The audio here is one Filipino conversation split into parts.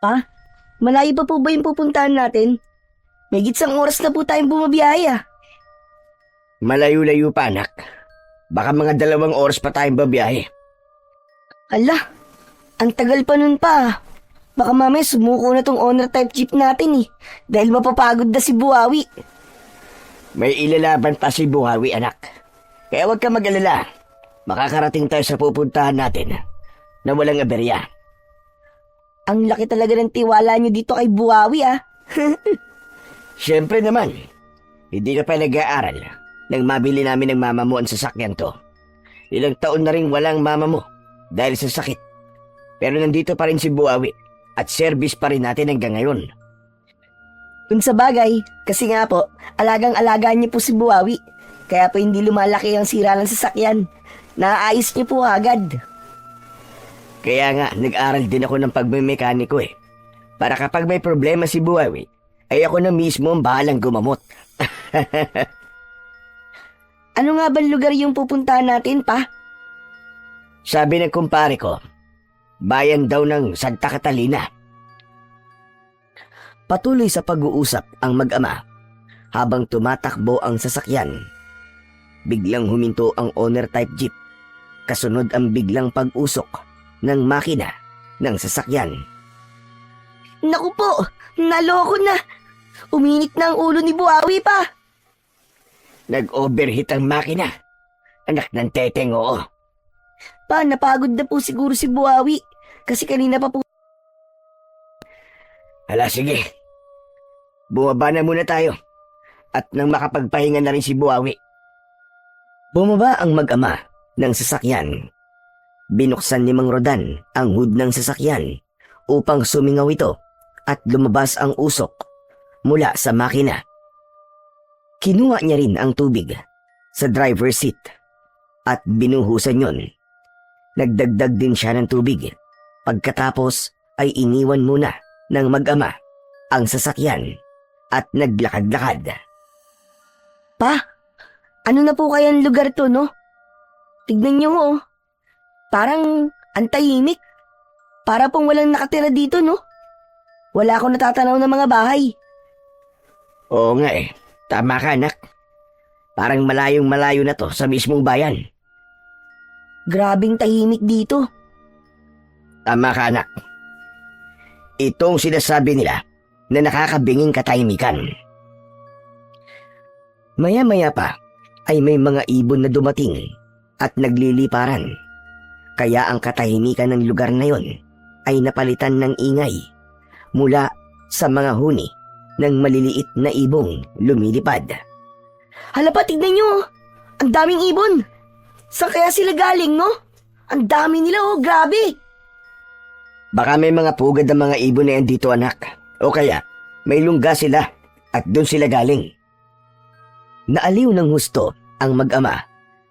Pa, malayo pa po ba yung pupuntahan natin? May gitsang oras na po tayong bumabiyahe ah. Malayo-layo pa, anak. Baka mga 2 oras pa tayong babiyahe. Ala, ang tagal pa nun pa ah. Baka mamaya sumuko na tong owner type jeep natin eh. Dahil mapapagod na si Buhawi. May ilalaban pa si Buhawi, anak. Kaya huwag ka mag-alala. Makakarating tayo sa pupuntahan natin na walang aberya. Ang laki talaga ng tiwala nyo dito kay Buhawi ah. Siyempre naman, hindi ka pa nag-aaral nang mabili namin ng mama mo ang sasakyan to. Ilang taon na rin walang mama mo dahil sa sakit. Pero nandito pa rin si Buhawi at service pa rin natin hanggang ngayon. Kung sa bagay, kasi nga po, alagang-alagaan niyo po si Buhawi. Kaya po hindi lumalaki ang sira ng sasakyan. Naaayos niyo po agad. Kaya nga, nag-aral din ako ng pagmemekaniko eh. Para kapag may problema si Buhawi, ay ako na mismo ang bahalang gumamot. Ano nga ba lugar yung pupuntahan natin, pa? Sabi ng kumpare ko, bayan daw ng Santa Catalina. Patuloy sa pag-uusap ang mag-ama habang tumatakbo ang sasakyan. Biglang huminto ang owner type jeep. Kasunod ang biglang pag-usok ng makina ng sasakyan. Naku po, naloko na. Uminit na ang ulo ni Buhawi pa. Nag-overheat ang makina. Anak ng teteng, oo. Pa, napagod na po siguro si Buhawi. Kasi kanina pa po. Hala, sige. Bumaba na muna tayo. At nang makapagpahinga na rin si Buhawi. Bumaba ang mag-ama ng sasakyan. Binuksan ni Mang Rodan ang hood ng sasakyan upang sumingaw ito at lumabas ang usok mula sa makina. Kinuha niya rin ang tubig sa driver's seat at binuhusan yon. Nagdagdag din siya ng tubig. Pagkatapos ay iniwan muna ng mag-ama ang sasakyan at naglakad-lakad. Pa, ano na po kayang lugar to, no? Tignan niyo oh. Parang antahimik. Para pong walang nakatira dito, no? Wala akong natatanaw ng mga bahay. Oo nga eh. Tama ka, anak. Parang malayong-malayo na to sa mismong bayan. Grabing tahimik dito. Tama ka, anak. Itong sinasabi nila na nakakabinging katahimikan. Maya-maya pa ay may mga ibon na dumating at nagliliparan. Kaya ang katahimikan ng lugar na yon ay napalitan ng ingay mula sa mga huni ng maliliit na ibong lumilipad. Hala pa, tignan niyo. Ang daming ibon. Saan kaya sila galing, no? Ang dami nila, oh. Grabe. Baka may mga pugad ng mga ibon na yan dito, anak. O kaya, may lungga sila at doon sila galing. Naaliw ng husto ang mag-ama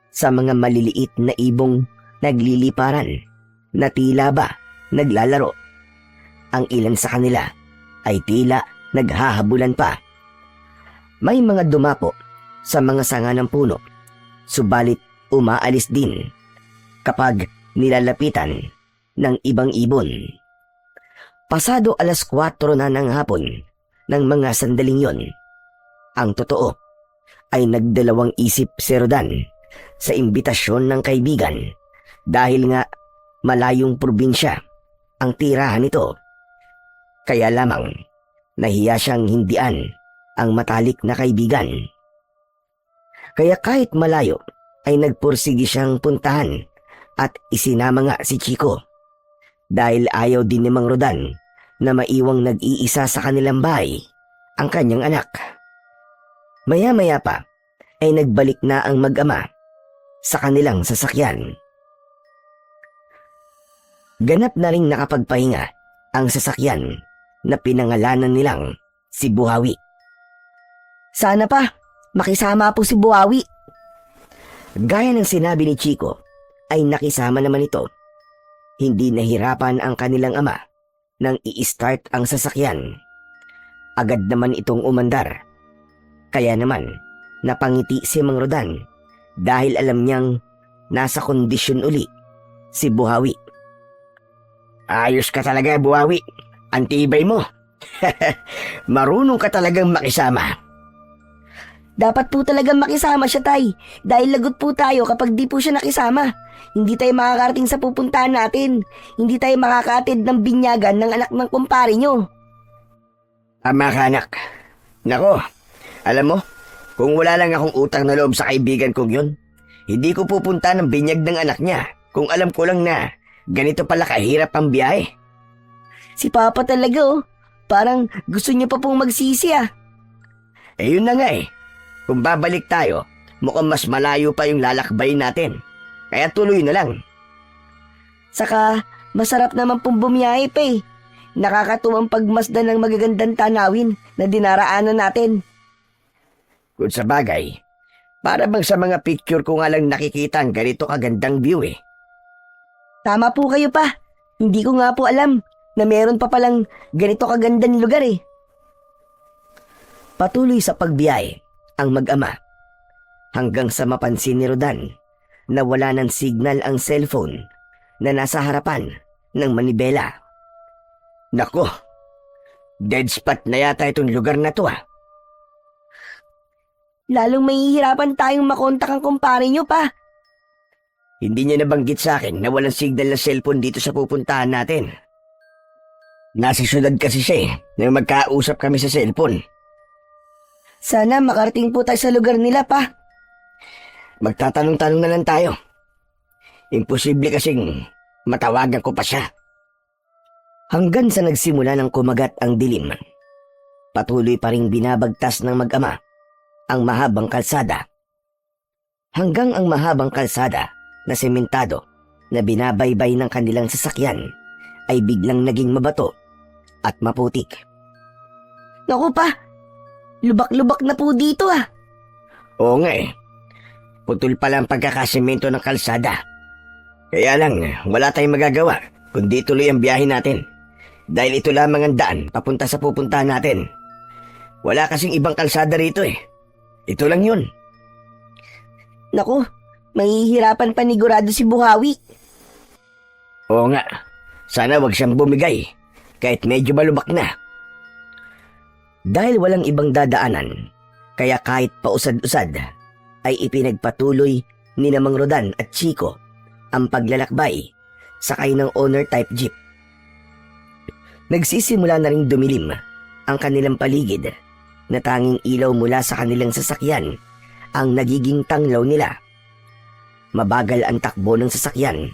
sa mga maliliit na ibong nagliliparan na tila ba naglalaro. Ang ilan sa kanila ay tila naghahabulan pa. May mga dumapo sa mga sanga ng puno, subalit umaalis din kapag nilalapitan ng ibang ibon. Pasado 4:00 na ng hapon ng mga sandaling yon. Ang totoo ay nagdalawang isip si Rodan sa imbitasyon ng kaibigan dahil nga malayong probinsya ang tirahan nito. Kaya lamang nahiya siyang hindian ang matalik na kaibigan. Kaya kahit malayo ay nagpursigi siyang puntahan at isinama nga si Chico dahil ayaw din ni Mang Rodan na maiwang nag-iisa sa kanilang bahay ang kanyang anak. Maya-maya pa ay nagbalik na ang mag-ama sa kanilang sasakyan. Ganap na ring nakapagpahinga ang sasakyan na pinangalanan nilang si Buhawi. Sana pa, makisama po si Buhawi. Gaya ng sinabi ni Chico, ay nakisama naman ito. Hindi nahirapan ang kanilang ama nang i-start ang sasakyan. Agad naman itong umandar. Kaya naman, napangiti si Mang Rodan dahil alam niyang nasa kondisyon uli si Buhawi. Ayos ka talaga, Buhawi. Antibay mo. Marunong ka talagang makisama. Dapat po talagang makisama siya, Tay. Dahil lagot po tayo kapag di po siya nakisama. Hindi tayo makakarating sa pupuntahan natin. Hindi tayo makakaatid ng binyagan ng anak ng kumpare nyo. Tama ka, anak. Nako, alam mo, kung wala lang akong utang na loob sa kaibigan kong yun, hindi ko pupunta ng binyag ng anak niya kung alam ko lang na ganito pala kahirap ang biyahe. Si Papa talaga oh. Parang gusto niyo pa pong magsisi ah. Eh yun na nga eh. Kung babalik tayo, mukhang mas malayo pa yung lalakbay natin. Kaya tuloy na lang. Saka masarap naman pong bumiyahe pa eh. Nakakatuwang pagmasdan ng magagandang tanawin na dinaraanan natin. Kung sa bagay, para bang sa mga picture ko nga lang nakikita ang ganito kagandang view eh. Tama po kayo pa. Hindi ko nga po alam na meron pa palang ganito kagandang lugar eh. Patuloy sa pagbiyahe ang mag-ama hanggang sa mapansin ni Rodan na wala ng signal ang cellphone na nasa harapan ng manibela. Nako, dead spot na yata itong lugar na to ah. Lalong mahihirapan tayong makontak ang kumpare nyo pa. Hindi niya nabanggit sa akin na walang signal na cellphone dito sa pupuntahan natin. Nasa syudad kasi siya eh, nang magkausap kami sa cellphone. Sana makarating po tayo sa lugar nila pa. Magtatanong-tanong na lang tayo. Imposible kasing matawagan ko pa siya. Hanggang sa nagsimula ng kumagat ang dilim, patuloy pa ring binabagtas ng mag-ama ang mahabang kalsada. Hanggang ang mahabang kalsada na sementado na binabaybay ng kanilang sasakyan ay biglang naging mabato at maputik. Naku pa, lubak-lubak na po dito ah. Oo nga eh. Putol pala ang pagkakasemento ng kalsada. Kaya lang, wala tayong magagawa kundi tuloy ang biyahe natin. Dahil ito lamang ang daan papunta sa pupuntahan natin. Wala kasing ibang kalsada rito eh. Ito lang yun. Naku, mahihirapan panigurado si Buhawi. Oo nga. Sana wag siyang bumigay kahit medyo malubak na. Dahil walang ibang dadaanan, kaya kahit pausad-usad, ay ipinagpatuloy ni Mang Rodan at Chico ang paglalakbay sakay ng owner-type jeep. Nagsisimula na ring dumilim ang kanilang paligid na tanging ilaw mula sa kanilang sasakyan ang nagiging tanglaw nila. Mabagal ang takbo ng sasakyan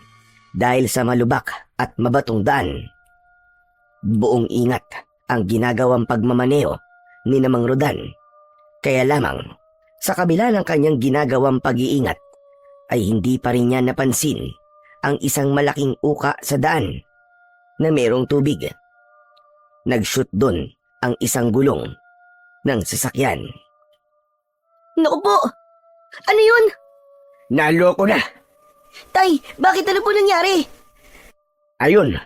dahil sa malubak at mabatong daan. Buong ingat ang ginagawang pagmamaneo ni Mang Rodan. Kaya lamang, sa kabila ng kanyang ginagawang pag-iingat, ay hindi pa rin niya napansin ang isang malaking uka sa daan na mayroong tubig. Nag-shoot doon ang isang gulong ng sasakyan. Naku po, ano yun? Naloko na! Tay, bakit ano po nangyari? Ayun,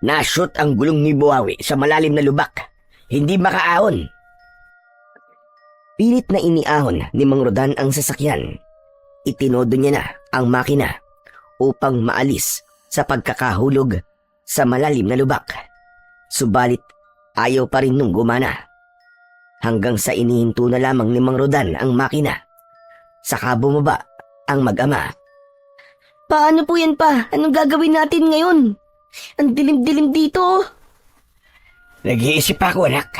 na-shoot ang gulong ni Buhawi sa malalim na lubak. Hindi makaahon. Pilit na iniahon ni Mang Rodan ang sasakyan. Itinodo niya na ang makina upang maalis sa pagkakahulog sa malalim na lubak. Subalit ayaw pa rin nung gumana. Hanggang sa inihinto na lamang ni Mang Rodan ang makina. Saka bumaba ang mag-ama. Paano po yan pa? Anong gagawin natin ngayon? Ang dilim-dilim dito. Nag-iisip ako, anak.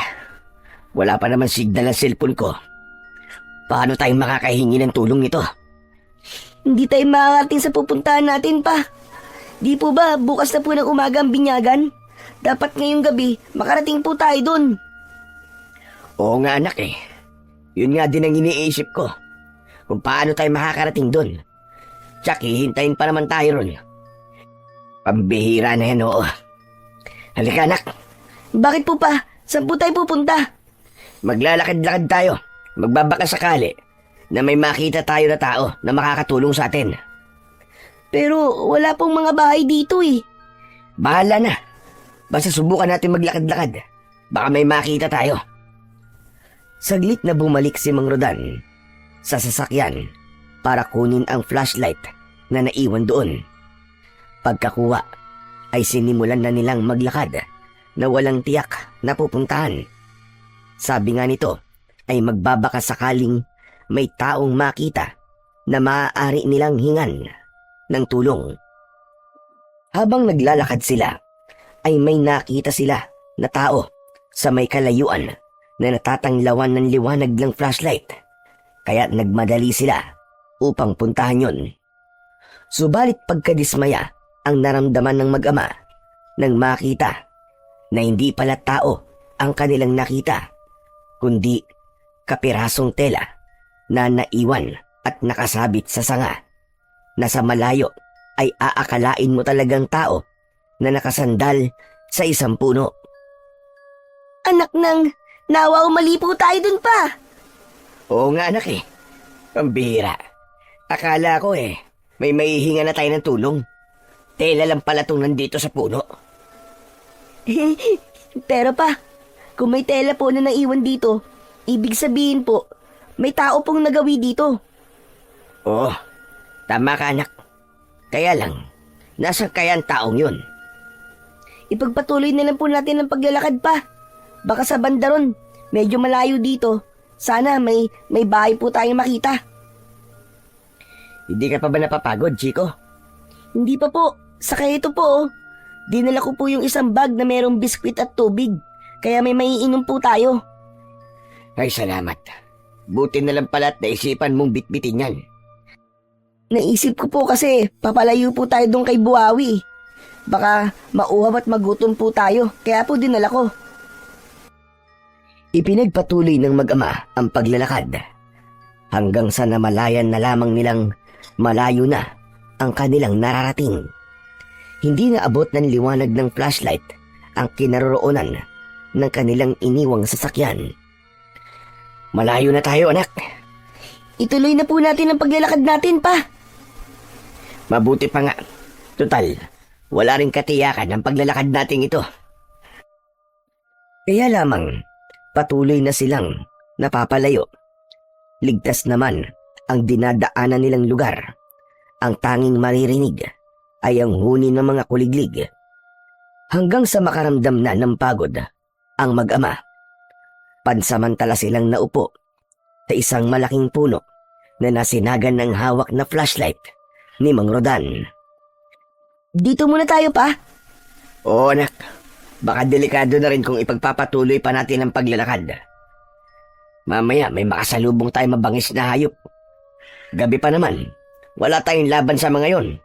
Wala pa naman signal ang cellphone ko. Paano tayong makakahingi ng tulong nito? Hindi tayo makakarating sa pupuntahan natin pa. Di po ba bukas na po ng umaga ang binyagan? Dapat ngayong gabi makarating po tayo dun. Oo nga, anak eh. Yun nga din ang iniisip ko. Kung paano tayo makakarating dun. Tsak, hihintayin pa naman tayo ron. Pambihira na yan, oo. Halika, anak. Bakit po pa? Saan po tayo pupunta? Maglalakad-lakad tayo. Magbabaka sakali na may makita tayo na tao na makakatulong sa atin. Pero wala pong mga bahay dito eh. Bahala na. Basta subukan natin maglakad-lakad. Baka may makita tayo. Saglit na bumalik si Mang Rodan sa sasakyan para kunin ang flashlight na naiwan doon. Pagkakuha ay sinimulan na nilang maglakad na walang tiyak na pupuntahan. Sabi nga nito ay magbabaka sakaling may taong makita na maaari nilang hingan ng tulong. Habang naglalakad sila, ay may nakita sila na tao sa may kalayuan na natatanglawan ng liwanag ng flashlight, kaya nagmadali sila upang puntahan yon. Subalit pagkadismaya ang naramdaman ng mag-ama nang makita na hindi pala tao ang kanilang nakita, kundi kapirasong tela na naiwan at nakasabit sa sanga, na sa malayo ay aakalain mo talagang tao na nakasandal sa isang puno. Anak ng nawa, mali po tayo dun pa. Oo nga anak eh, pambihira. Akala ko may maihinga na tayo ng tulong. Tela lang pala itong nandito sa puno. Pero pa, kung may tela po na naiwan dito, ibig sabihin po, may tao pong nagawi dito. Oo, tama ka anak. Kaya lang, nasa kaya ang taong yun? Ipagpatuloy na lang po natin ang paglalakad pa. Baka sa banda ron, medyo malayo dito. Sana may bahay po tayong makita. Hindi ka pa ba napapagod, Chico? Hindi pa po. Saka ito po, oh. Dinala ko po yung isang bag na merong biskwit at tubig. Kaya may maiinom po tayo. Ay, salamat. Buti na lang pala at naisipan mong bitbitin yan. Naisip ko po kasi papalayo po tayo doon kay Buhawi. Baka mauhaw at magutom po tayo. Kaya po dinala ko. Ipinagpatuloy ng mag-ama ang paglalakad hanggang sa namalayan na lamang nilang malayo na ang kanilang nararating. Hindi na abot ng liwanag ng flashlight ang kinaroroonan ng kanilang iniwang sasakyan. Malayo na tayo, anak. Ituloy na po natin ang paglalakad natin pa. Mabuti pa nga. Total, wala ring katiyakan ang paglalakad nating ito. Kaya lamang, patuloy na silang napapalayo. Ligtas naman ang dinadaanan nilang lugar. Ang tanging maririnig ay ang huni ng mga kuliglig. Hanggang sa makaramdam na ng pagod ang mag-ama. Pansamantala silang naupo sa isang malaking puno na nasinagan ng hawak na flashlight ni Mang Rodan. Dito muna tayo pa. Oo anak, baka delikado na rin kung ipagpapatuloy pa natin ang paglalakad. Mamaya may makasalubong tayo mabangis na hayop. Gabi pa naman, wala tayong laban sa mga yon.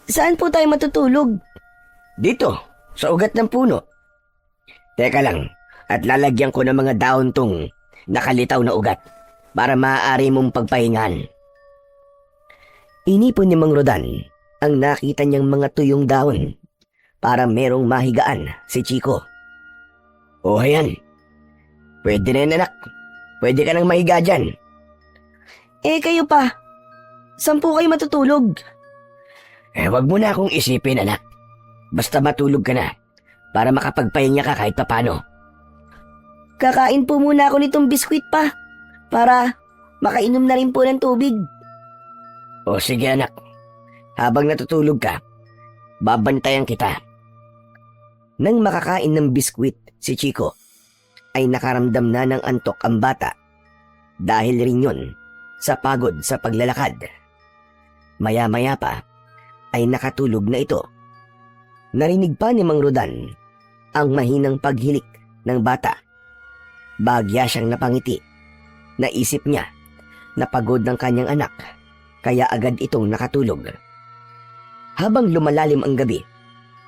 Saan po tayo matutulog? Dito, sa ugat ng puno. Teka lang, at lalagyan ko ng mga daon tong nakalitaw na ugat para maaari mong pagpahingan. Inipon ni Mang Rodan ang nakita niyang mga tuyong daon para merong mahigaan si Chico. O ayan, pwede na yan anak. Pwede ka nang mahiga dyan. Kayo pa. Saan po kayo matutulog? Wag mo na akong isipin anak. Basta matulog ka na para makapagpahinga ka kahit papano. Kakain po muna ako nitong biskwit pa para makainom na rin po ng tubig. O sige anak, habang natutulog ka, babantayan kita. Nang makakain ng biskwit si Chico, ay nakaramdam na ng antok ang bata dahil rin yun sa pagod sa paglalakad. Maya-maya pa ay nakatulog na ito. Narinig pa ni Mang Rodan ang mahinang paghilik ng bata. Bagya siyang napangiti. Naisip niya na pagod ng kanyang anak, kaya agad itong nakatulog. Habang lumalalim ang gabi,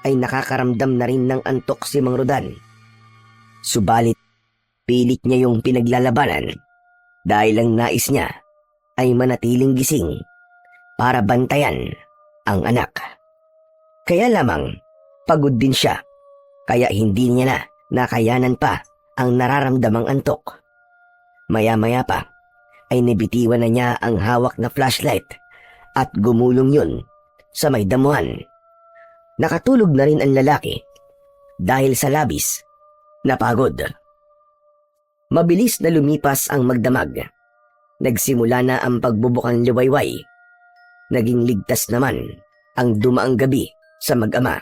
ay nakakaramdam na rin ng antok si Mang Rodan. Subalit, pilit niya yung pinaglalabanan dahil ang nais niya ay manatiling gising para bantayan ang anak. Kaya lamang, pagod din siya, kaya hindi niya na nakayanan pa ang nararamdamang antok. Maya-maya pa, ay nabitiwan na niya ang hawak na flashlight at gumulong yun sa may damuhan. Nakatulog na rin ang lalaki dahil sa labis na pagod. Mabilis na lumipas ang magdamag. Nagsimula na ang pagbubukang liwayway. Naging ligtas naman ang dumaang gabi sa mag-ama.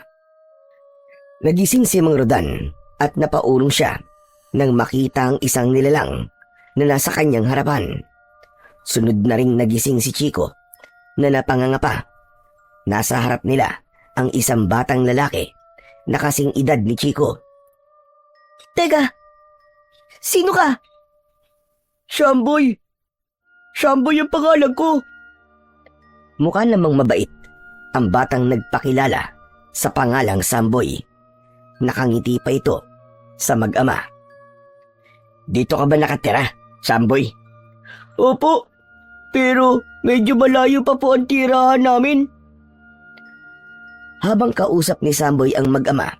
Nagising si Mang Rodan at napaulong siya nang makita ang isang nilalang na nasa kanyang harapan. Sunod na ring nagising si Chico na napangangapa. Nasa harap nila ang isang batang lalaki na kasing edad ni Chico. Teka, sino ka? Samboy! Samboy ang pangalan ko! Mukha namang mabait ang batang nagpakilala sa pangalang Samboy. Nakangiti pa ito sa mag-ama. Dito ka ba nakatira, Samboy? Opo, pero medyo malayo pa po ang tirahan namin. Habang kausap ni Samboy ang mag-ama,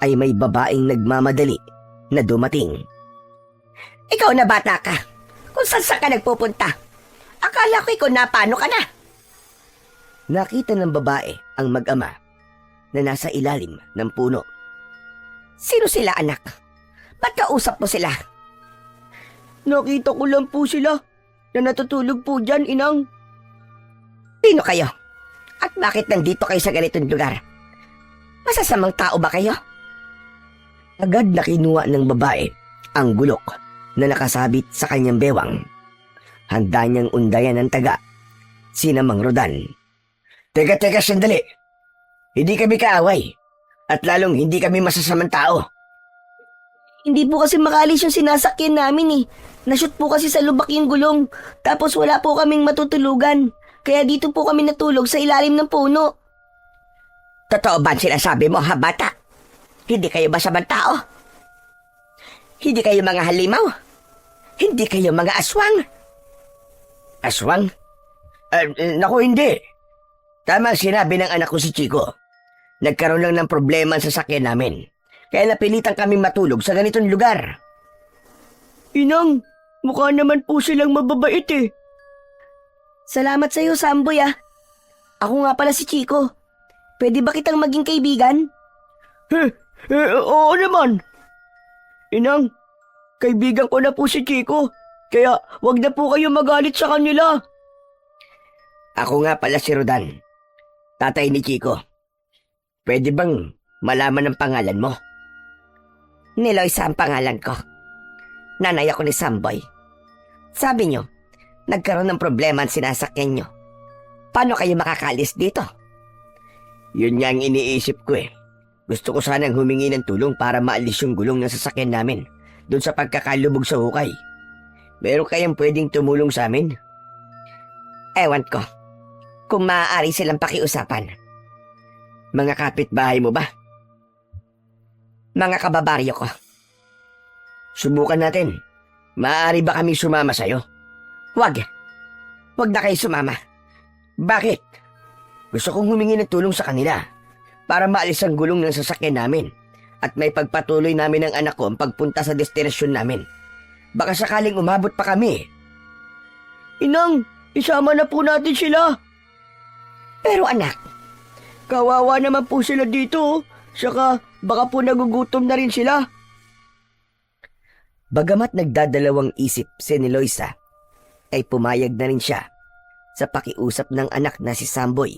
ay may babaeng nagmamadali na dumating. Ikaw na bata ka. Kung saan ka nagpupunta. Akala ko ikaw na paano ka na. Nakita ng babae ang mag-ama na nasa ilalim ng puno. Sino sila, anak? Ba't kausap mo sila? Nakita ko lang po sila na natutulog po dyan, inang. Sino kayo? At bakit nandito kayo sa ganitong lugar? Masasamang tao ba kayo? Agad na kinuha ng babae ang gulok na nakasabit sa kanyang bewang. Handa niyang undayan ng taga, sina Mang Rodan. Teka, sandali. Hindi kami kaaway. At lalong hindi kami masasamang tao. Hindi po kasi makalis yung sinasakyan namin eh. Nashoot po kasi sa lubak yung gulong. Tapos wala po kaming matutulugan. Kaya dito po kami natulog sa ilalim ng puno. Totoo ba ang sinasabi mo, ha, bata? Hindi kayo masamang tao? Hindi kayo mga halimaw? Hindi kayo mga aswang? Aswang? Naku, hindi. Tama ang sinabi ng anak ko si Chico. Nagkaroon lang ng problema sa sasakyan namin. Kaya napilitan kami matulog sa ganitong lugar. Inang, mukha naman po silang mababait eh. Salamat sa iyo, Samboy ah. Ako nga pala si Chico. Pwede ba kitang maging kaibigan? Oo naman. Inang, kaibigan ko na po si Chico. Kaya wag na po kayo magalit sa kanila. Ako nga pala si Rodan, tatay ni Chico. Pwede bang malaman ang pangalan mo? Niloisa ang pangalan ko. Nanay ako ni Samboy. Sabi nyo, nagkaroon ng problema ang sinasakyan nyo. Paano kayo makakalis dito? Yun nga ang iniisip ko eh. Gusto ko sanang humingi ng tulong para maalis yung gulong ng sasakyan namin doon sa pagkakalubog sa hukay. Meron kayang pwedeng tumulong sa amin? Ewan ko. Kung maaari silang pakiusapan. Mga kapitbahay mo ba? Mga kababaryo ko. Subukan natin. Maaari ba kami sumama sa'yo? Wag. Wag na kayo sumama. Bakit? Gusto kong humingi ng tulong sa kanila para maalis ang gulong ng sasakyan namin at may pagpatuloy namin ng anak ko ang pagpunta sa destinasyon namin. Baka sakaling umabot pa kami. Inang, isama na po natin sila. Pero anak, kawawa naman po sila dito. Saka baka po nagugutom na rin sila. Bagamat nagdadalawang isip si Niloisa, ay pumayag na rin siya sa pakiusap ng anak na si Samboy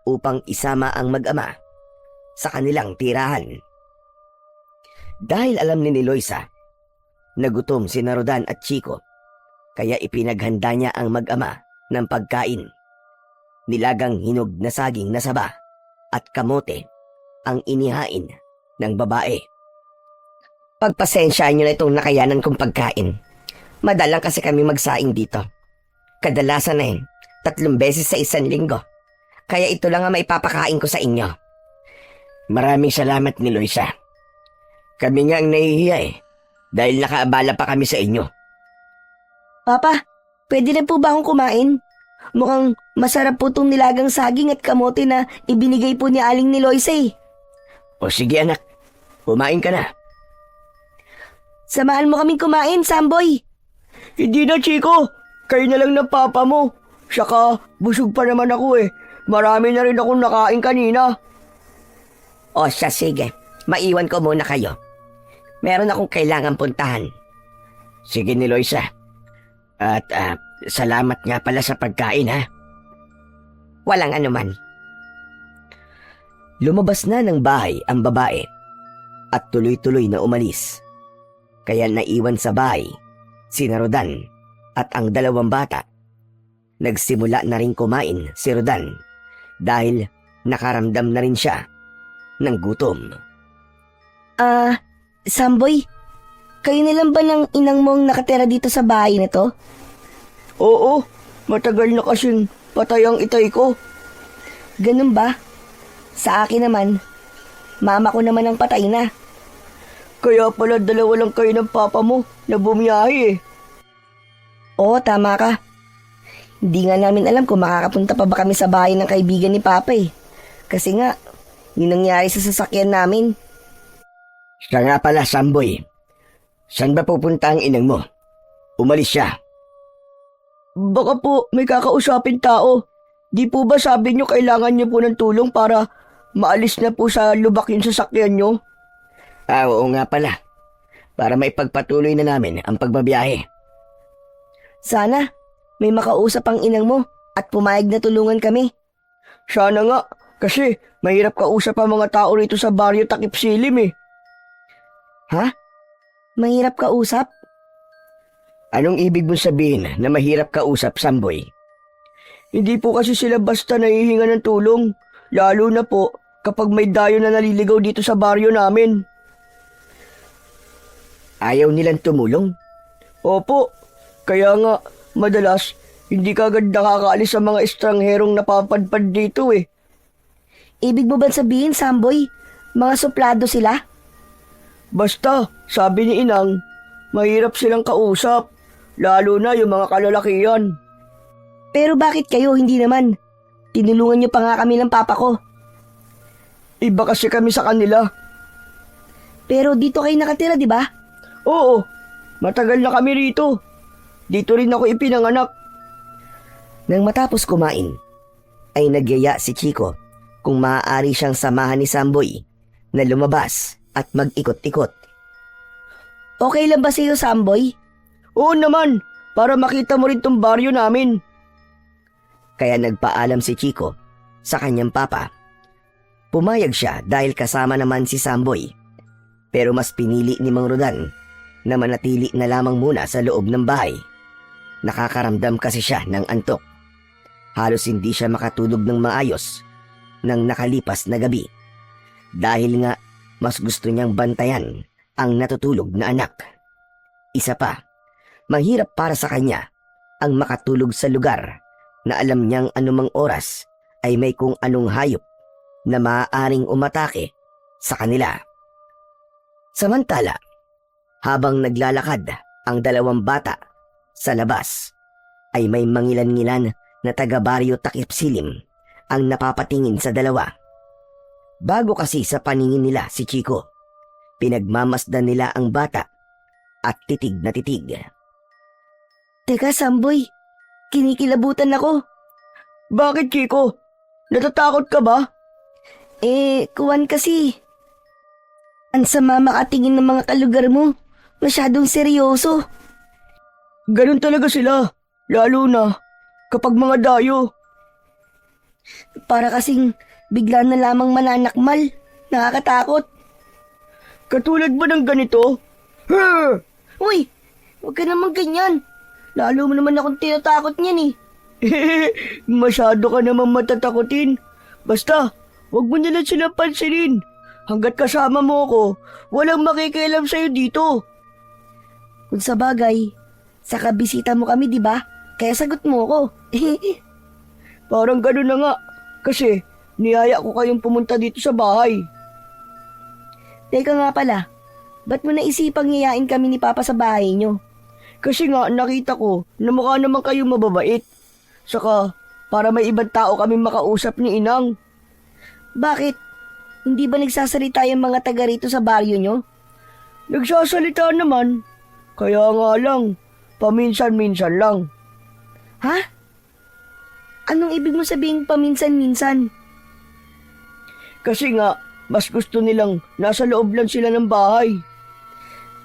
upang isama ang mag-ama sa kanilang tirahan. Dahil alam ni Niloisa na gutom si Rodan at Chico, kaya ipinaghanda niya ang mag-ama ng pagkain. Nilagang hinog na saging na saba at kamote ang inihain ng babae. pagpasensyaan nyo na itong nakayanan kong pagkain. Madalang kasi kami magsaing dito. Kadalasan na 3 beses sa 1 linggo. Kaya ito lang ang maipapakain ko sa inyo. Maraming salamat, Niloisa. Kami nga ang nahihiya dahil nakaabala pa kami sa inyo. Papa, pwede na po ba akong kumain? Mukhang masarap po itong nilagang saging at kamote na ibinigay po ni Aling Niloisa eh. O sige anak, kumain ka na. Samahan mo kaming kumain, Samboy. Hindi na, Chico. Kayo na lang ng papa mo. Saka, busog pa naman ako eh. Marami na rin akong nakain kanina. O siya, sige. Maiwan ko muna kayo. Meron akong kailangan puntahan. Sige, Niloisa. At salamat nga pala sa pagkain ha. Walang anuman. Lumabas na ng bahay ang babae at tuloy-tuloy na umalis. Kaya naiwan sa bahay sina Rodan at ang dalawang bata. Nagsimula na rin kumain si Rodan dahil nakaramdam na rin siya ng gutom. Samboy, kayo na lang ba ng inang mong nakatira dito sa bahay na to? Oo, matagal na kasing patay ang itay ko. Ganun ba? Sa akin naman, mama ko naman ang patay na. Kaya pala dalawa lang kayo ng papa mo na bumiyahe eh. Oo, tama ka. Hindi nga namin alam kung makakapunta pa ba kami sa bahay ng kaibigan ni Papa eh. Kasi nga, yun nangyari sa sasakyan namin. Siya nga pala, Samboy. Saan ba pupunta ang inang mo? Umalis siya. Baka po may kakausapin tao. Di po ba sabi niyo kailangan niyo po ng tulong para maalis na po sa lubak yung sasakyan niyo? Oo nga pala. Para maipagpatuloy na namin ang pagbabiyahe. Sana, may makausap ang inang mo at pumayag na tulungan kami. Sana nga, kasi mahirap kausap ang mga tao rito sa baryo Takip Silim eh. Ha? Mahirap kausap? Anong ibig mong sabihin na mahirap kausap, Samboy? Hindi po kasi sila basta nahihinga ng tulong, lalo na po kapag may dayo na naliligaw dito sa baryo namin. Ayaw nilang tumulong? Opo, kaya nga madalas hindi kagad nakakaalis ang mga estrangherong napapadpad dito eh. Ibig mo ba sabihin, Samboy, mga suplado sila? Basta, sabi ni Inang, mahirap silang kausap, lalo na yung mga kalalakihan. Pero bakit kayo hindi naman? Tinulungan niyo pa nga kami ng papa ko. Iba kasi kami sa kanila. Pero dito kayo nakatira, di ba? Oo, matagal na kami rito. Dito rin ako ipinanganak. Nang matapos kumain, ay nagyaya si Chico kung maaari siyang samahan ni Samboy na lumabas at mag-ikot-ikot. Okay lang ba sa'yo, Samboy? Oo naman, para makita mo rin tong baryo namin. Kaya nagpaalam si Chico sa kanyang papa. Pumayag siya dahil kasama naman si Samboy. Pero mas pinili ni Mang Rodan na manatili na lamang muna sa loob ng bahay. Nakakaramdam kasi siya ng antok. Halos hindi siya makatulog ng maayos ng nakalipas na gabi. Dahil nga mas gusto niyang bantayan ang natutulog na anak. Isa pa, mahirap para sa kanya ang makatulog sa lugar na alam niyang anumang oras ay may kung anong hayop na maaaring umatake sa kanila. Samantala, habang naglalakad ang dalawang bata sa labas, ay may mangilan-ngilan na taga-baryo Takip Silim ang napapatingin sa dalawa. Bago kasi sa paningin nila si Chico, pinagmamasdan nila ang bata at titig na titig. Teka, Samboy, kinikilabutan ako. Bakit, Chico? Natatakot ka ba? Kuwan kasi. Ang sama makatingin ng mga kalugar mo. Masyadong seryoso. Ganun talaga sila, lalo na kapag mga dayo. Para kasing bigla na lamang mananakmal. Nakakatakot. Katulad ba ng ganito? Uy, huwag ka naman ganyan. Lalo mo naman akong tinatakot niyan eh. Masyado ka naman matatakotin. Basta, huwag mo nila silang pansinin. Hanggat kasama mo ako, walang makikialam sa'yo dito. Kung sa bagay, sa kabisita mo kami, di ba? Kaya sagot mo ako. Parang gano'n na nga. Kasi, niyaya ko kayong pumunta dito sa bahay. Teka nga pala, ba't mo naisipang yayain kami ni Papa sa bahay nyo? Kasi nga, nakita ko na mukha naman kayong mababait. Saka, para may ibang tao kaming makausap ni Inang. Bakit? Hindi ba nagsasalita yung mga taga rito sa baryo nyo? Nagsasalita naman. Kaya nga lang, paminsan-minsan lang. Ha? Anong ibig mo sabihin paminsan-minsan? Kasi nga, mas gusto nilang nasa loob lang sila ng bahay.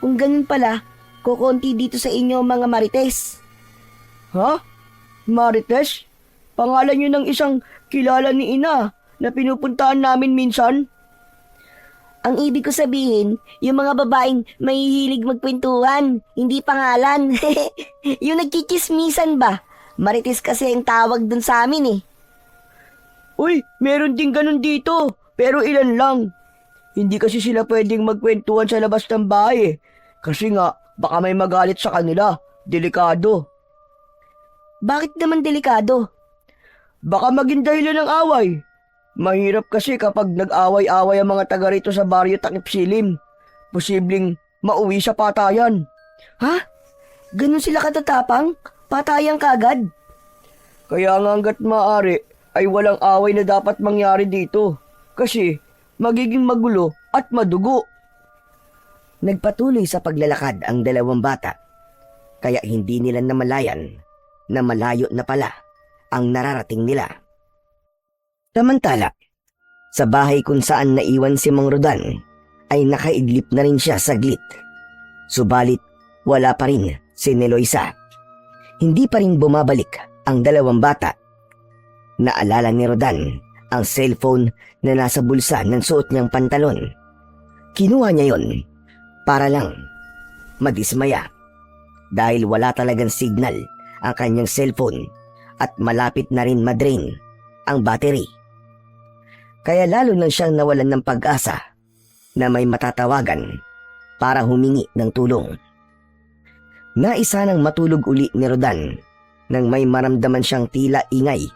Kung ganun pala, kukonti dito sa inyo mga marites. Ha? Marites? Pangalan yun ng isang kilala ni Ina na pinupuntahan namin minsan? Ang ibig ko sabihin, yung mga babaeng may hilig magkwentuhan, hindi pangalan. Yung nagkikismisan ba? Marites kasi ang tawag dun sa amin eh. Uy, meron din ganun dito, pero ilan lang. Hindi kasi sila pwedeng magkwentuhan sa labas ng bahay eh. Kasi nga, baka may magalit sa kanila. Delikado. Bakit naman delikado? Baka maging dahilan ng away. Mahirap kasi kapag nag-away-away ang mga taga rito sa baryo Takip Silim. Posibleng mauwi sa patayan. Ha? Ganun sila katatapang? Patayang kagad? Kaya nga hanggat maaari ay walang away na dapat mangyari dito. Kasi magiging magulo at madugo. Nagpatuloy sa paglalakad ang dalawang bata. Kaya hindi nila namalayan na malayo na pala ang nararating nila. Samantala, sa bahay kung saan naiwan si Mang Rodan ay nakaidlip na rin siya saglit. Subalit wala pa rin si Neloisa. Hindi pa rin bumabalik ang dalawang bata. Naalala ni Rodan ang cellphone na nasa bulsa ng suot niyang pantalon. Kinuha niya yon para lang madismaya dahil wala talagang signal ang kanyang cellphone at malapit na rin madrain ang battery. Kaya lalo nang siyang nawalan ng pag-asa na may matatawagan para humingi ng tulong. Naisa nang matulog uli ni Rodan nang may maramdaman siyang tila ingay.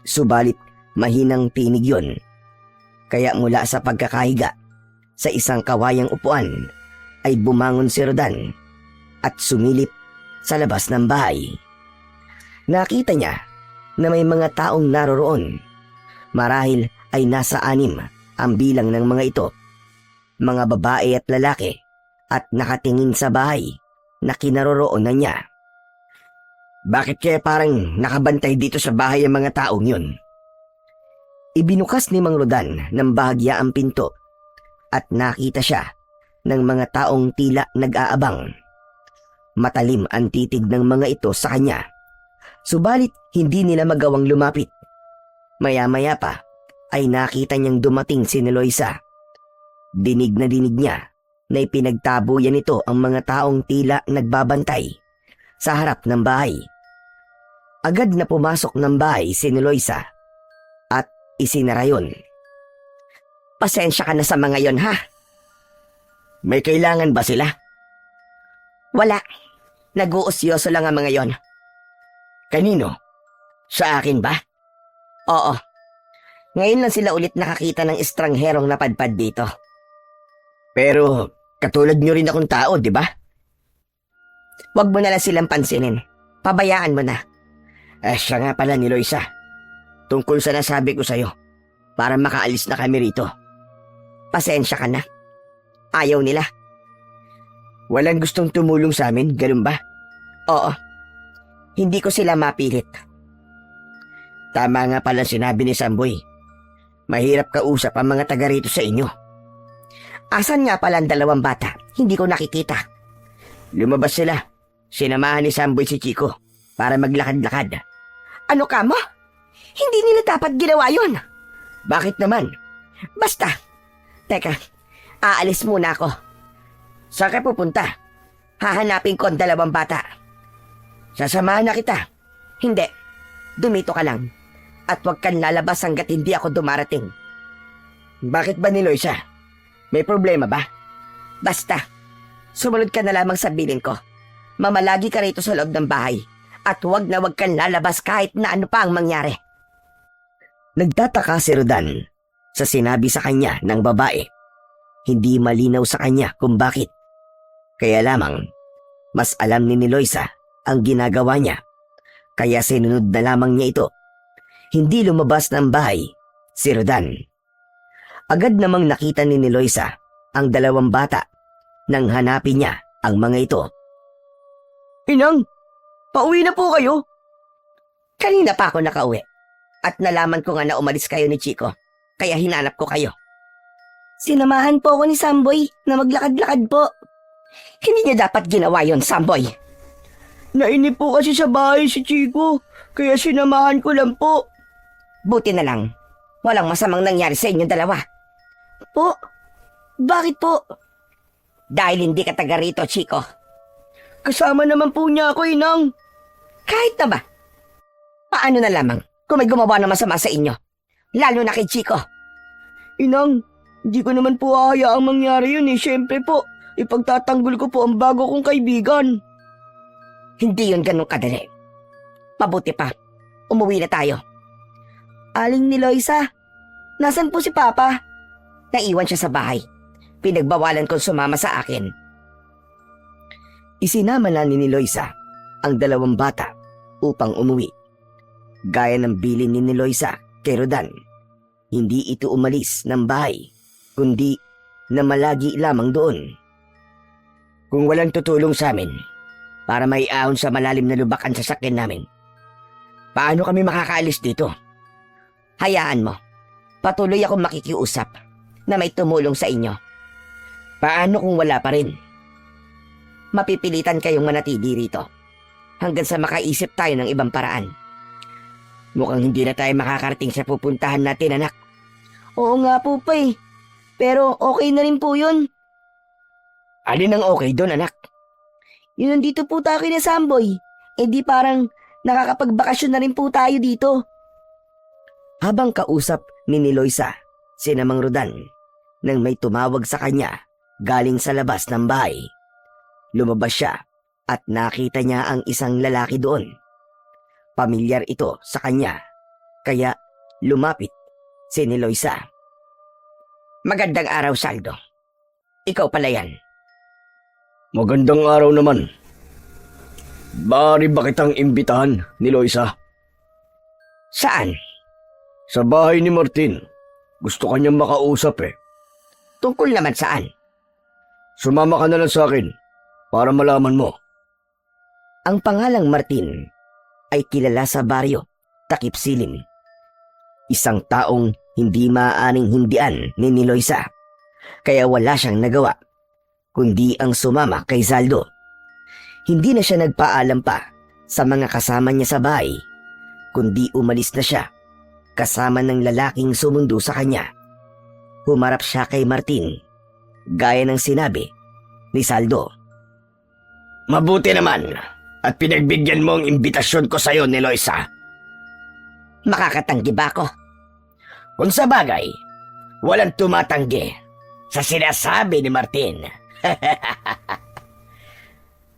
Subalit mahinang tinig yon. Kaya mula sa pagkakahiga sa isang kawayang upuan ay bumangon si Rodan at sumilip sa labas ng bahay. Nakita niya na may mga taong naroroon. Marahil ay nasa 6 ang bilang ng mga ito. Mga babae at lalaki at nakatingin sa bahay na kinaroroonan niya. Bakit kaya parang nakabantay dito sa bahay ang mga taong yun? Ibinukas ni Mang Rodan ng bahagya ang pinto at nakita siya ng mga taong tila nag-aabang. Matalim ang titig ng mga ito sa kanya. Subalit hindi nila magawang lumapit. Maya-maya pa ay nakita niyang dumating si Neloisa. Dinig na dinig niya na ipinagtabuyan nito ang mga taong tila nagbabantay sa harap ng bahay. Agad na pumasok ng bahay si Neloisa at isinara yun. Pasensya ka na sa mga yon, ha? May kailangan ba sila? Wala. Nag-uusyoso lang ang mga yon. Kanino? Sa akin ba? Oo. Ngayon lang sila ulit nakakita ng estrangherong napadpad dito. Pero katulad nyo rin akong tao, di ba? Huwag mo na lang silang pansinin. Pabayaan mo na. Siya nga pala ni Loisa. Tungkol sa nasabi ko sa'yo, para makaalis na kami rito. Pasensya ka na. Ayaw nila. Walang gustong tumulong sa amin, ganun ba? Oo. Hindi ko sila mapilit. Tama nga pala sinabi ni Samboy. Mahirap kausap ang mga taga rito sa inyo. Asan nga pala ang dalawang bata? Hindi ko nakikita. Lumabas sila. Sinamahan ni Samboy si Chico para maglakad-lakad. Ano ka mo? Hindi nila dapat ginawa yun. Bakit naman? Basta. Teka, aalis muna ako. Saan ka pupunta? Hahanapin ko ang dalawang bata. Sasamahan na kita. Hindi. Dumito ka lang. At huwag kang lalabas hanggat hindi ako dumarating. Bakit ba ni Loisa? May problema ba? Basta. Sumunod ka na lamang sa bilin ko. Mamalagi ka rito sa loob ng bahay. At huwag na huwag kang lalabas kahit na ano pa ang mangyari. Nagtataka si Rodan sa sinabi sa kanya ng babae. Hindi malinaw sa kanya kung bakit. Kaya lamang, mas alam ni Loisa ang ginagawa niya. Kaya sinunod na lamang niya ito. Hindi lumabas ng bahay si Rodan. Agad namang nakita ni Loisa ang dalawang bata nang hanapin niya ang mga ito. Inang, pauwi na po kayo. Kanina pa ako nakauwi at nalaman ko nga na umalis kayo ni Chico. Kaya hinanap ko kayo. Sinamahan po ako ni Samboy na maglakad-lakad po. Hindi niya dapat ginawa yon, Samboy. Nainip po kasi sa bahay si Chico, kaya sinamahan ko lang po. Buti na lang. Walang masamang nangyari sa inyong dalawa. Po, Bakit po? Dahil hindi ka taga rito, Chico. Kasama naman po niya ako, Inang. Kahit na ba? Paano na lamang kung may gumawa ng masama sa inyo? Lalo na kay Chico. Inang, hindi ko naman po hahayaang mangyari yun eh. Siyempre po, ipagtatanggol ko po ang bago kong kaibigan. Hindi yun ganun kadali. Mabuti pa, umuwi na tayo. Aling ni Loisa, nasan po si Papa? Naiwan siya sa bahay. Pinagbawalan kong sumama sa akin. Isinama na ni Loisa ang dalawang bata upang umuwi. Gaya ng bilin ni Loisa kay Rodan, hindi ito umalis ng bahay, kundi namalagi lamang doon. Kung walang tutulong sa amin para maiahon sa malalim na lubak ang sasakyan namin, paano kami makakaalis dito? Hayaan mo, patuloy akong makikiusap na may tumulong sa inyo. Paano kung wala pa rin? Mapipilitan kayong manatili rito hanggang sa makaisip tayo ng ibang paraan. Mukhang hindi na tayo makakarating sa pupuntahan natin, anak. Oo nga po pa eh. Pero okay na rin po yun. Alin ang okay doon, anak? Yun nandito po tayo kina Samboy. Eh di parang nakakapagbakasyon na rin po tayo dito. Habang kausap ni Loisa si Mang Rodan nang may tumawag sa kanya galing sa labas ng bahay. Lumabas siya at nakita niya ang isang lalaki doon. Pamilyar ito sa kanya, kaya lumapit si Loisa. Magandang araw, Saldo. Ikaw pala yan. Magandang araw naman. Bari ba kitang imbitahan ni Loisa? Saan? Sa bahay ni Martin. Gusto kanyang makausap eh. Tungkol naman saan? Sumama ka na lang sa akin para malaman mo. Ang pangalang Martin ay kilala sa baryo, Takip Silim. Isang taong hindi maaaring hindian ni Loisa, kaya wala siyang nagawa, kundi ang sumama kay Zaldo. Hindi na siya nagpaalam pa sa mga kasama niya sa bahay, kundi umalis na siya kasama ng lalaking sumundo sa kanya. Humarap siya kay Martin, gaya ng sinabi ni Zaldo. Mabuti naman at pinagbigyan mo ang imbitasyon ko sa'yo ni Loisa. Makakatanggi ba ako? Kung sa bagay, walang tumatanggi sa sinasabi ni Martin.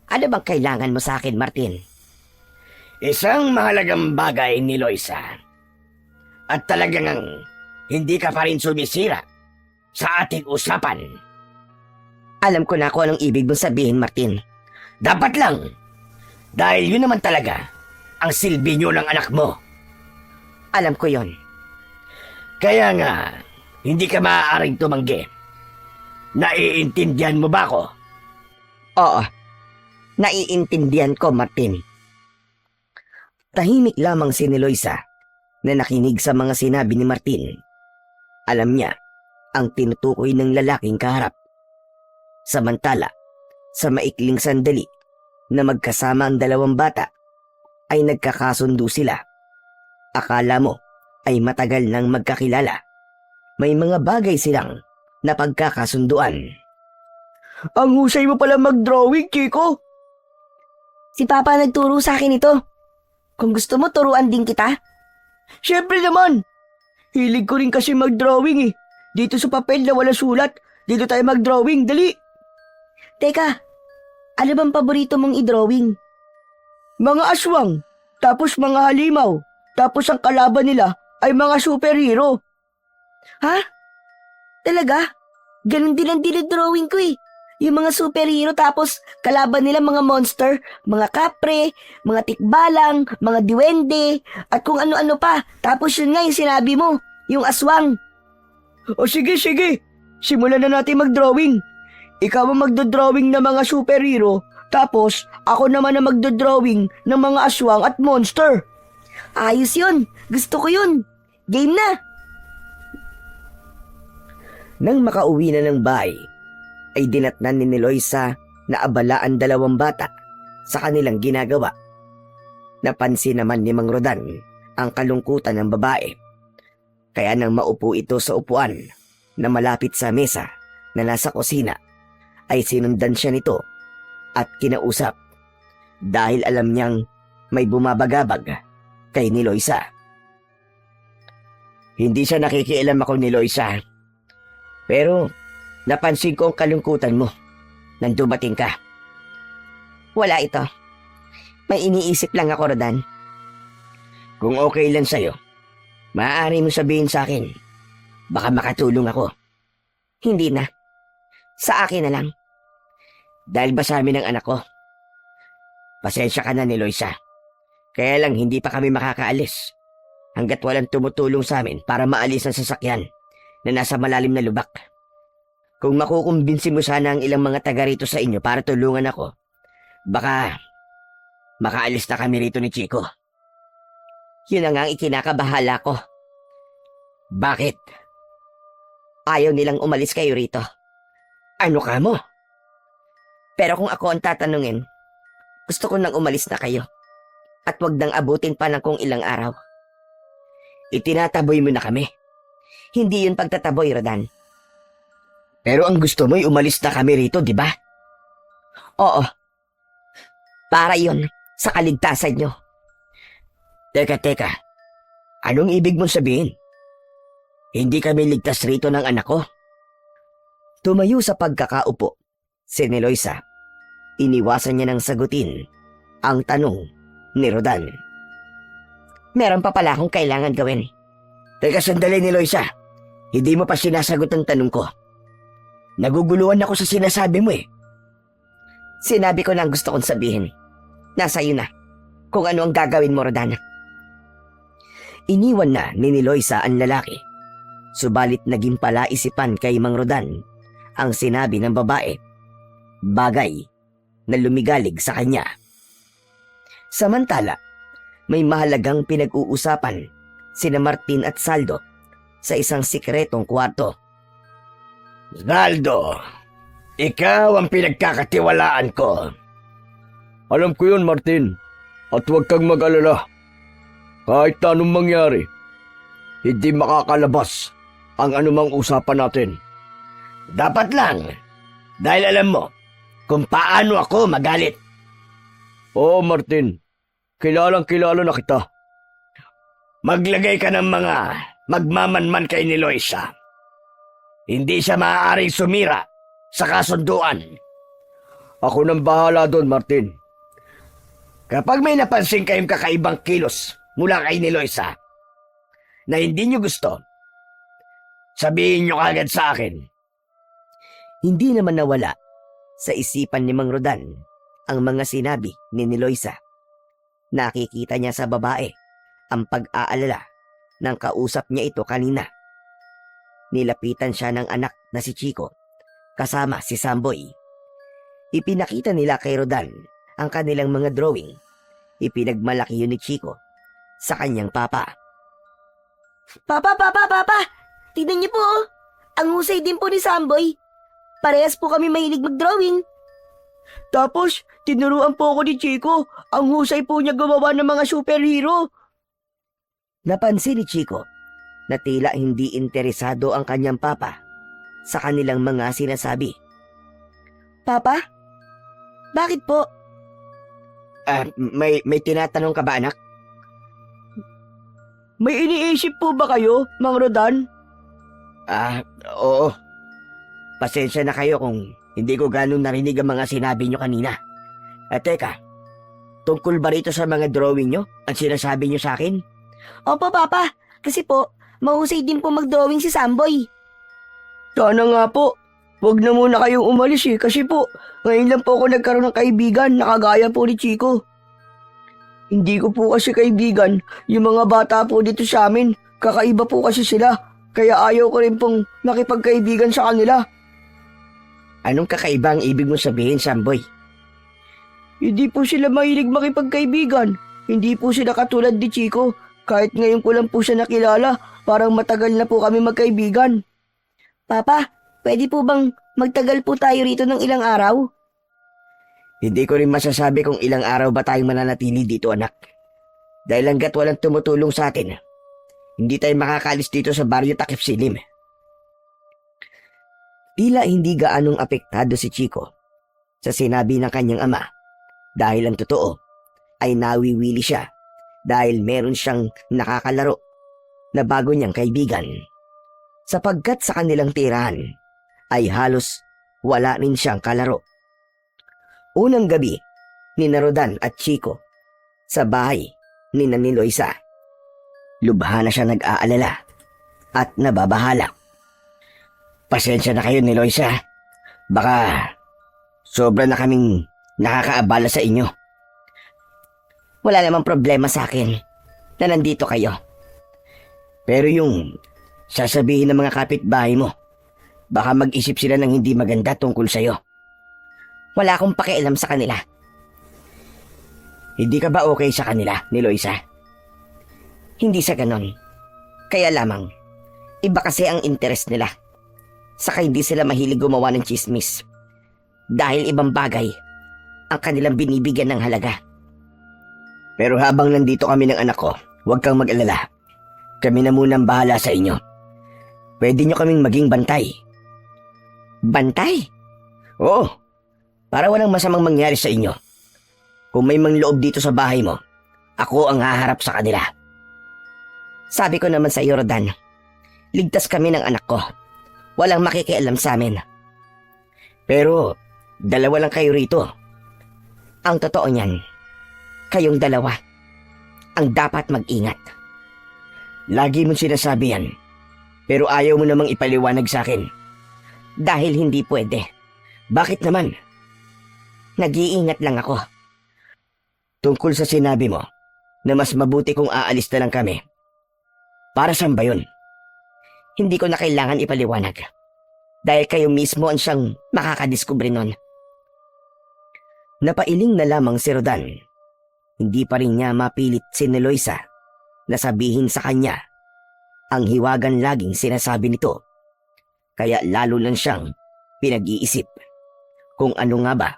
Ano bang kailangan mo sa akin, Martin? Isang mahalagang bagay ni Loisa. At talagang hindi ka pa rin sumisira sa ating usapan. Alam ko na kung anong ibig mong sabihin, Martin. Dapat lang. Dahil yun naman talaga ang silbi nyo ng anak mo. Alam ko yon. Kaya nga, hindi ka maaaring tumanggi. Naiintindihan mo ba ako? Oo. Naiintindihan ko, Martin. Tahimik lamang si Loisa na nakinig sa mga sinabi ni Martin. Alam niya ang tinutukoy ng lalaking kaharap. Samantala, sa maikling sandali na magkasama ang dalawang bata, ay nagkakasundo sila. Akala mo ay matagal nang magkakilala. May mga bagay silang napagkakasunduan. Ang husay mo pala mag-drawing, Chico. Si Papa nagturo sa akin ito. Kung gusto mo, turuan din kita. Siyempre naman. Hilig ko rin kasi mag-drawing eh. Dito sa papel na wala sulat, dito tayo mag-drawing, dali. Teka, ano bang paborito mong i-drawing? Mga aswang, tapos mga halimaw, tapos ang kalaban nila ay mga superhero. Ha? Talaga? Ganun din ang dinidrawing ko eh. Yung mga superhero tapos kalaban nila mga monster, mga kapre, mga tikbalang, mga diwende, at kung ano-ano pa. Tapos yun nga yung sinabi mo, yung aswang. O sige, simulan na natin mag-drawing. Ikaw ang magdodrawing ng mga superhero, tapos ako naman ang magdodrawing ng mga aswang at monster. Ayos yun. Gusto ko yun. Game na. Nang makauwi na ng bahay, ay dinatnan ni Loisa na abala ang dalawang bata sa kanilang ginagawa. Napansin naman ni Mang Rodan ang kalungkutan ng babae. Kaya nang maupo ito sa upuan na malapit sa mesa, na nasa kusina ay sinundan siya nito at kinausap dahil alam niyang may bumabagabag kay ni Loisa. Hindi siya nakikialam ako ni Loisa. Pero napansin ko ang kalungkutan mo nang dumating ka. Wala ito. May iniisip lang ako, Rodan. Kung okay lang sa'yo, maaari mo sabihin sa akin. Baka makatulong ako. Hindi na. Sa akin na lang. Dahil ba sa amin ang anak ko? Pasensya ka na ni Loisa. Kaya lang hindi pa kami makakaalis hanggat walang tumutulong sa amin para maalis ang sasakyan na nasa malalim na lubak. Kung makukumbinsi mo sana ang ilang mga taga rito sa inyo para tulungan ako, baka makaalis na kami rito ni Chico. Yun na nga ang ikinakabahala ko. Bakit? Ayaw nilang umalis kayo rito. Ano ka mo? Pero kung ako ang tatanungin, gusto ko nang umalis na kayo. At wag nang abutin pa ng kung ilang araw. Itinataboy mo na kami. Hindi yun pagtataboy, Rodan. Pero ang gusto mo'y umalis na kami rito, di ba? Oo. Para yun sa kaligtasan nyo. Teka. Anong ibig mong sabihin? Hindi kami ligtas rito ng anak ko? Tumayo sa pagkakaupo si ni Loisa. Iniwasan niya ng sagutin ang tanong ni Rodan. Meron pa pala akong kailangan gawin. Teka sandali ni Loisa. Hindi mo pa sinasagot ang tanong ko. Naguguluhan ako sa sinasabi mo eh. Sinabi ko na ang gusto kong sabihin. Nasa iyo na. Kung ano ang gagawin mo, Rodan. Iniwan na ni Loisa ang lalaki. Subalit naging palaisipan kay Mang Rodan ang sinabi ng babae. Bagay na lumigalig sa kanya. Samantala, may mahalagang pinag-uusapan sina Martin at Saldo sa isang sikretong kwarto. Zaldo, ikaw ang pinagkakatiwalaan ko. Alam ko yun, Martin. At huwag kang mag-alala. Kahit anong mangyari, hindi makakalabas ang anumang usapan natin. Dapat lang, dahil alam mo kung paano ako magalit. Oo, Martin. Kilalang-kilala na kita. Maglagay ka ng mga magmamanman kay ni Loisa. Hindi siya maaaring sumira sa kasunduan. Ako nang bahala doon, Martin. Kapag may napansin kayong kakaibang kilos mula kay ni Loisa na hindi nyo gusto, sabihin nyo kagad sa akin. Hindi naman nawala sa isipan ni Mang Rodan ang mga sinabi ni Loisa. Nakikita niya sa babae ang pag-aalala ng kausap niya ito kanina. Nilapitan siya ng anak na si Chico kasama si Samboy. Ipinakita nila kay Rodan ang kanilang mga drawing. Ipinagmalaki yun ni Chico sa kanyang papa. Papa! Tignan niyo po, oh. Ang husay din po ni Samboy. Parehas po kami mahilig mag-drawing. Tapos, tinuruan po ako ni Chico. Ang husay po niya gumawa ng mga superhero. Napansin ni Chico na tila hindi interesado ang kanyang papa sa kanilang mga sinasabi. Papa? Bakit po? May tinatanong ka ba, anak? May iniisip po ba kayo, Mang Rodan? Oo. Pasensya na kayo kung hindi ko ganun narinig ang mga sinabi nyo kanina. Teka, tungkol ba rito sa mga drawing nyo ang sinasabi nyo sa akin? Opo, Papa. Kasi po, mahusay din po mag-drawing si Samboy. Sana nga po. Huwag na muna kayong umalis kasi po, ngayon lang po ako nagkaroon ng kaibigan na kagaya po ni Chico. Hindi ko po kasi kaibigan yung mga bata po dito sa amin. Kakaiba po kasi sila, kaya ayaw ko rin pong nakipagkaibigan sa kanila. Anong kakaiba ang ibig mo sabihin, Samboy? Hindi po sila mahilig makipagkaibigan. Hindi po sila katulad ni Chico. Kahit ngayon ko lang po siya nakilala, parang matagal na po kami magkaibigan. Papa, pwede po bang magtagal po tayo rito ng ilang araw? Hindi ko rin masasabi kung ilang araw ba tayong mananatili dito, anak. Dahil hanggat walang tumutulong sa atin, hindi tayo makakaalis dito sa baryo Takip Silim. Tila hindi gaanong apektado si Chico sa sinabi ng kanyang ama dahil ang totoo ay nawiwili siya dahil meron siyang nakakalaro na bago niyang kaibigan. Sapagkat sa kanilang tirahan ay halos wala rin siyang kalaro. Unang gabi ni Rodan at Chico sa bahay ni Loisa. Lubha na siya nag-aalala at nababahala. Pasensya na kayo ni Loisa. Baka sobra na kaming nakakaabala sa inyo. Wala namang problema sa akin na nandito kayo. Pero yung sasabihin ng mga kapitbahay mo, baka mag-isip sila ng hindi maganda tungkol sa'yo. Wala akong pakialam sa kanila. Hindi ka ba okay sa kanila ni Loisa? Hindi sa ganon. Kaya lamang, iba kasi ang interes nila. Saka hindi sila mahilig gumawa ng chismis. Dahil ibang bagay ang kanilang binibigyan ng halaga. Pero habang nandito kami ng anak ko, huwag kang mag-alala. Kami na munang bahala sa inyo. Pwede nyo kaming maging bantay. Bantay? Oo, para walang masamang mangyari sa inyo. Kung may mangloob dito sa bahay mo, ako ang haharap sa kanila. Sabi ko naman sa iyo, Rodan, ligtas kami ng anak ko. Walang makikialam sa amin. Pero, dalawa lang kayo rito. Ang totoo niyan, kayong dalawa ang dapat mag-ingat. Lagi mong sinasabi yan, pero ayaw mo namang ipaliwanag sa akin. Dahil hindi pwede. Bakit naman? Nag-iingat lang ako. Tungkol sa sinabi mo, na mas mabuti kung aalis na lang kami. Para saan ba yun? Hindi ko na kailangan ipaliwanag. Dahil kayo mismo ang siyang makakadiskubre nun. Napailing na lamang si Rodan. Hindi pa rin niya mapilit si Loisa na sabihin sa kanya ang hiwagan laging sinasabi nito. Kaya lalo lang siyang pinag-iisip kung ano nga ba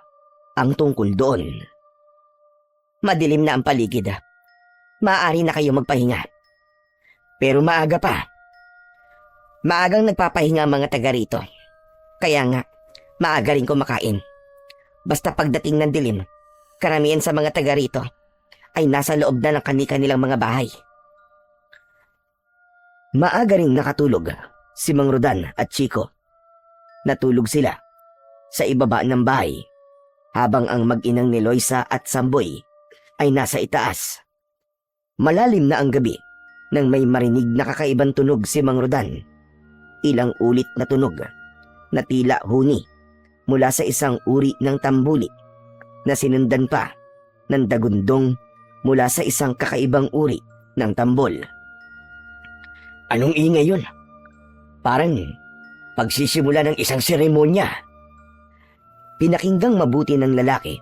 ang tungkol doon. Madilim na ang paligid. Maaari na kayo magpahinga. Pero maaga pa. Maagang nagpapahinga ang mga taga rito. Kaya nga, maaga rin kumakain. Basta pagdating ng dilim, karamihan sa mga taga rito ay nasa loob na ng kani-kanilang mga bahay. Maaga ring nakatulog si Mang Rodan at Chico. Natulog sila sa ibaba ng bahay habang ang mag-inang ni Loisa at Samboy ay nasa itaas. Malalim na ang gabi nang may marinig na kakaibang tunog si Mang Rodan. Ilang ulit na tunog na tila huni mula sa isang uri ng tambuli na sinundan pa ng dagundong mula sa isang kakaibang uri ng tambol. Anong ingay yun? Parang pagsisimula ng isang seremonya. Pinakinggang mabuti ng lalaki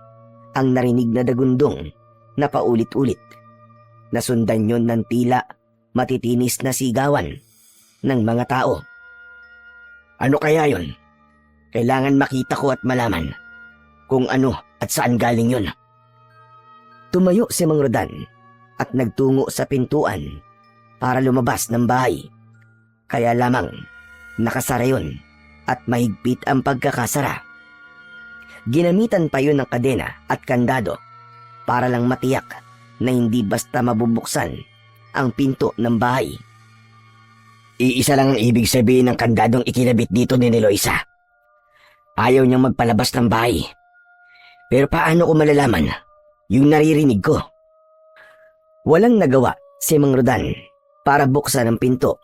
ang narinig na dagundong na paulit-ulit. Nasundan yon ng tila matitinis na sigawan ng mga tao. Ano kaya yon? Kailangan makita ko at malaman kung ano at saan galing yon. Tumayo si Mang Rodan at nagtungo sa pintuan para lumabas ng bahay. Kaya lamang nakasara yon at mahigpit ang pagkakasara. Ginamitan pa yun ng kadena at kandado para lang matiyak na hindi basta mabubuksan ang pinto ng bahay. Iisa lang ang ibig sabihin ng kandadong ikinabit dito ni Loisa. Ayaw niyang magpalabas ng bahay. Pero paano ko malalaman yung naririnig ko? Walang nagawa si Mang Rodan para buksan ang pinto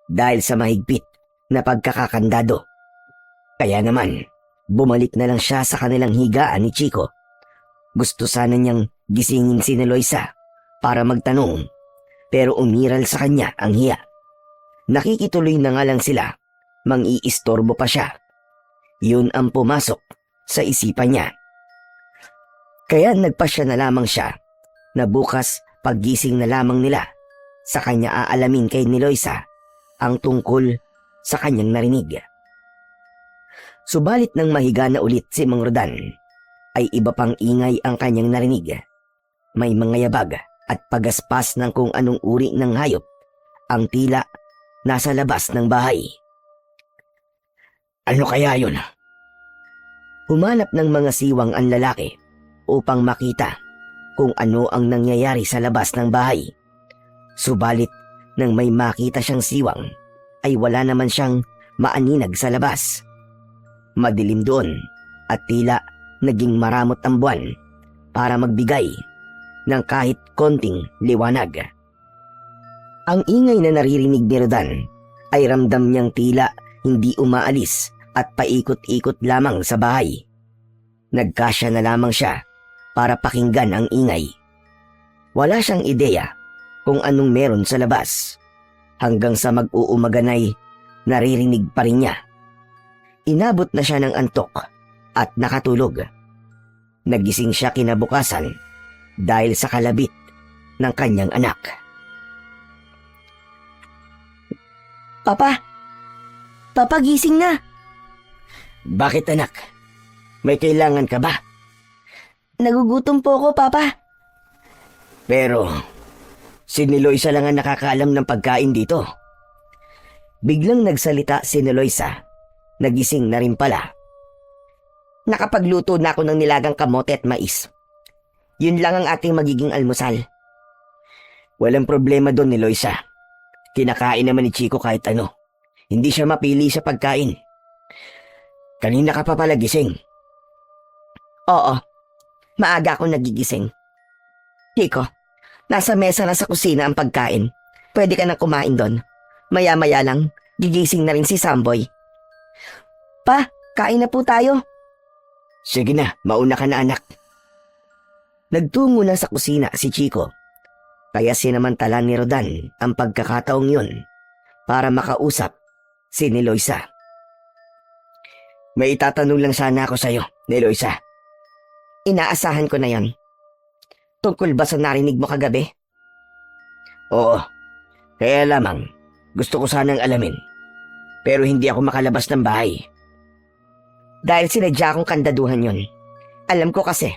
dahil sa mahigpit na pagkakakandado. Kaya naman, bumalik na lang siya sa kanilang higaan ni Chico. Gusto sana niyang gisingin si Loisa para magtanong, pero umiral sa kanya ang hiya. Nakikituloy na nga lang sila, mang-iistorbo pa siya. Yun ang pumasok sa isipan niya. Kaya nagpasya na lamang siya na bukas paggising na lamang nila, sa kanya aalamin kay Loisa ang tungkol sa kanyang narinig. Subalit nang mahiga na ulit si Mang Rodan, ay iba pang ingay ang kanyang narinig. May mga yabag at pagaspas ng kung anong uri ng hayop ang tila nasa labas ng bahay. Ano kaya yun? Humanap ng mga siwang ang lalaki upang makita kung ano ang nangyayari sa labas ng bahay. Subalit nang may makita siyang siwang ay wala naman siyang maaninag sa labas. Madilim doon at tila naging maramot ang buwan para magbigay ng kahit konting liwanag. Ang ingay na naririnig ni Rodan ay ramdam niyang tila hindi umaalis at paikot-ikot lamang sa bahay. Nagkasya na lamang siya para pakinggan ang ingay. Wala siyang ideya kung anong meron sa labas. Hanggang sa mag-uumaganay, naririnig pa rin niya. Inabot na siya ng antok at nakatulog. Nagising siya kinabukasan dahil sa kalabit ng kanyang anak. Papa! Papa, gising na! Bakit anak? May kailangan ka ba? Nagugutom po ako, Papa. Pero, si Niloisa lang ang nakakaalam ng pagkain dito. Biglang nagsalita si Niloisa. Nagising na rin pala. Nakapagluto na ako ng nilagang kamote at mais. Yun lang ang ating magiging almusal. Walang problema doon, Niloisa. Kinakain naman ni Chico kahit ano. Hindi siya mapili sa pagkain. Kanina ka pa pala gising. Oo, maaga ako nagigising. Chico, nasa mesa na sa kusina ang pagkain. Pwede ka nang kumain doon. Maya-maya lang, gigising na rin si Samboy. Pa, kain na po tayo. Sige na, mauna ka na anak. Nagtungo na sa kusina si Chico. Kaya sinamantala ni Rodan ang pagkakataong yun para makausap si Niloisa. May itatanong lang sana ako sa'yo, Niloisa. Inaasahan ko na yon. Tungkol ba sa narinig mo kagabi? Oo, kaya lamang gusto ko sanang alamin. Pero hindi ako makalabas ng bahay. Dahil sinadya kong kandaduhan yon. Alam ko kasi,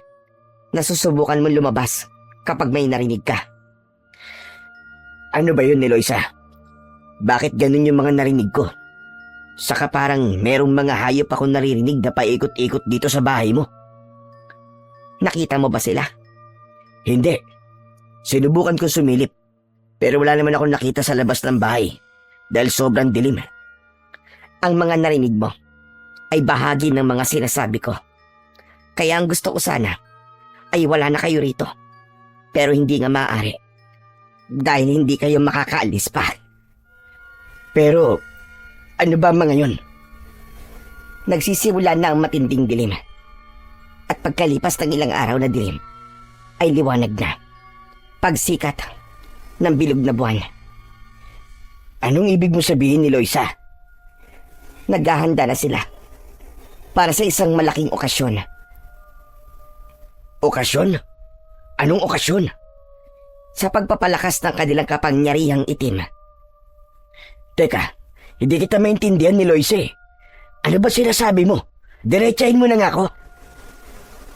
nasusubukan mo lumabas kapag may narinig ka. Ano ba yun, Niloisa? Bakit ganun yung mga narinig ko? Saka parang merong mga hayop akong naririnig na paikot-ikot dito sa bahay mo. Nakita mo ba sila? Hindi. Sinubukan ko sumilip. Pero wala naman akong nakita sa labas ng bahay dahil sobrang dilim. Ang mga narinig mo ay bahagi ng mga sinasabi ko. Kaya ang gusto ko sana ay wala na kayo rito. Pero hindi nga maaari. Dahil hindi kayo makakaalis pa. Pero ano ba mga yun? Nagsisimula na ang matinding dilim. At pagkalipas ng ilang araw na dilim, ay liwanag na. Pagsikat ng bilog na buwan. Anong ibig mo sabihin, Niloisa? Naghahanda na sila para sa isang malaking okasyon. Okasyon? Anong okasyon? Sa pagpapalakas ng kanilang kapangyarihang itim. Teka, hindi kita maintindihan, Niloisa. Ano ba sinasabi mo? Diretsahin mo na nga ako.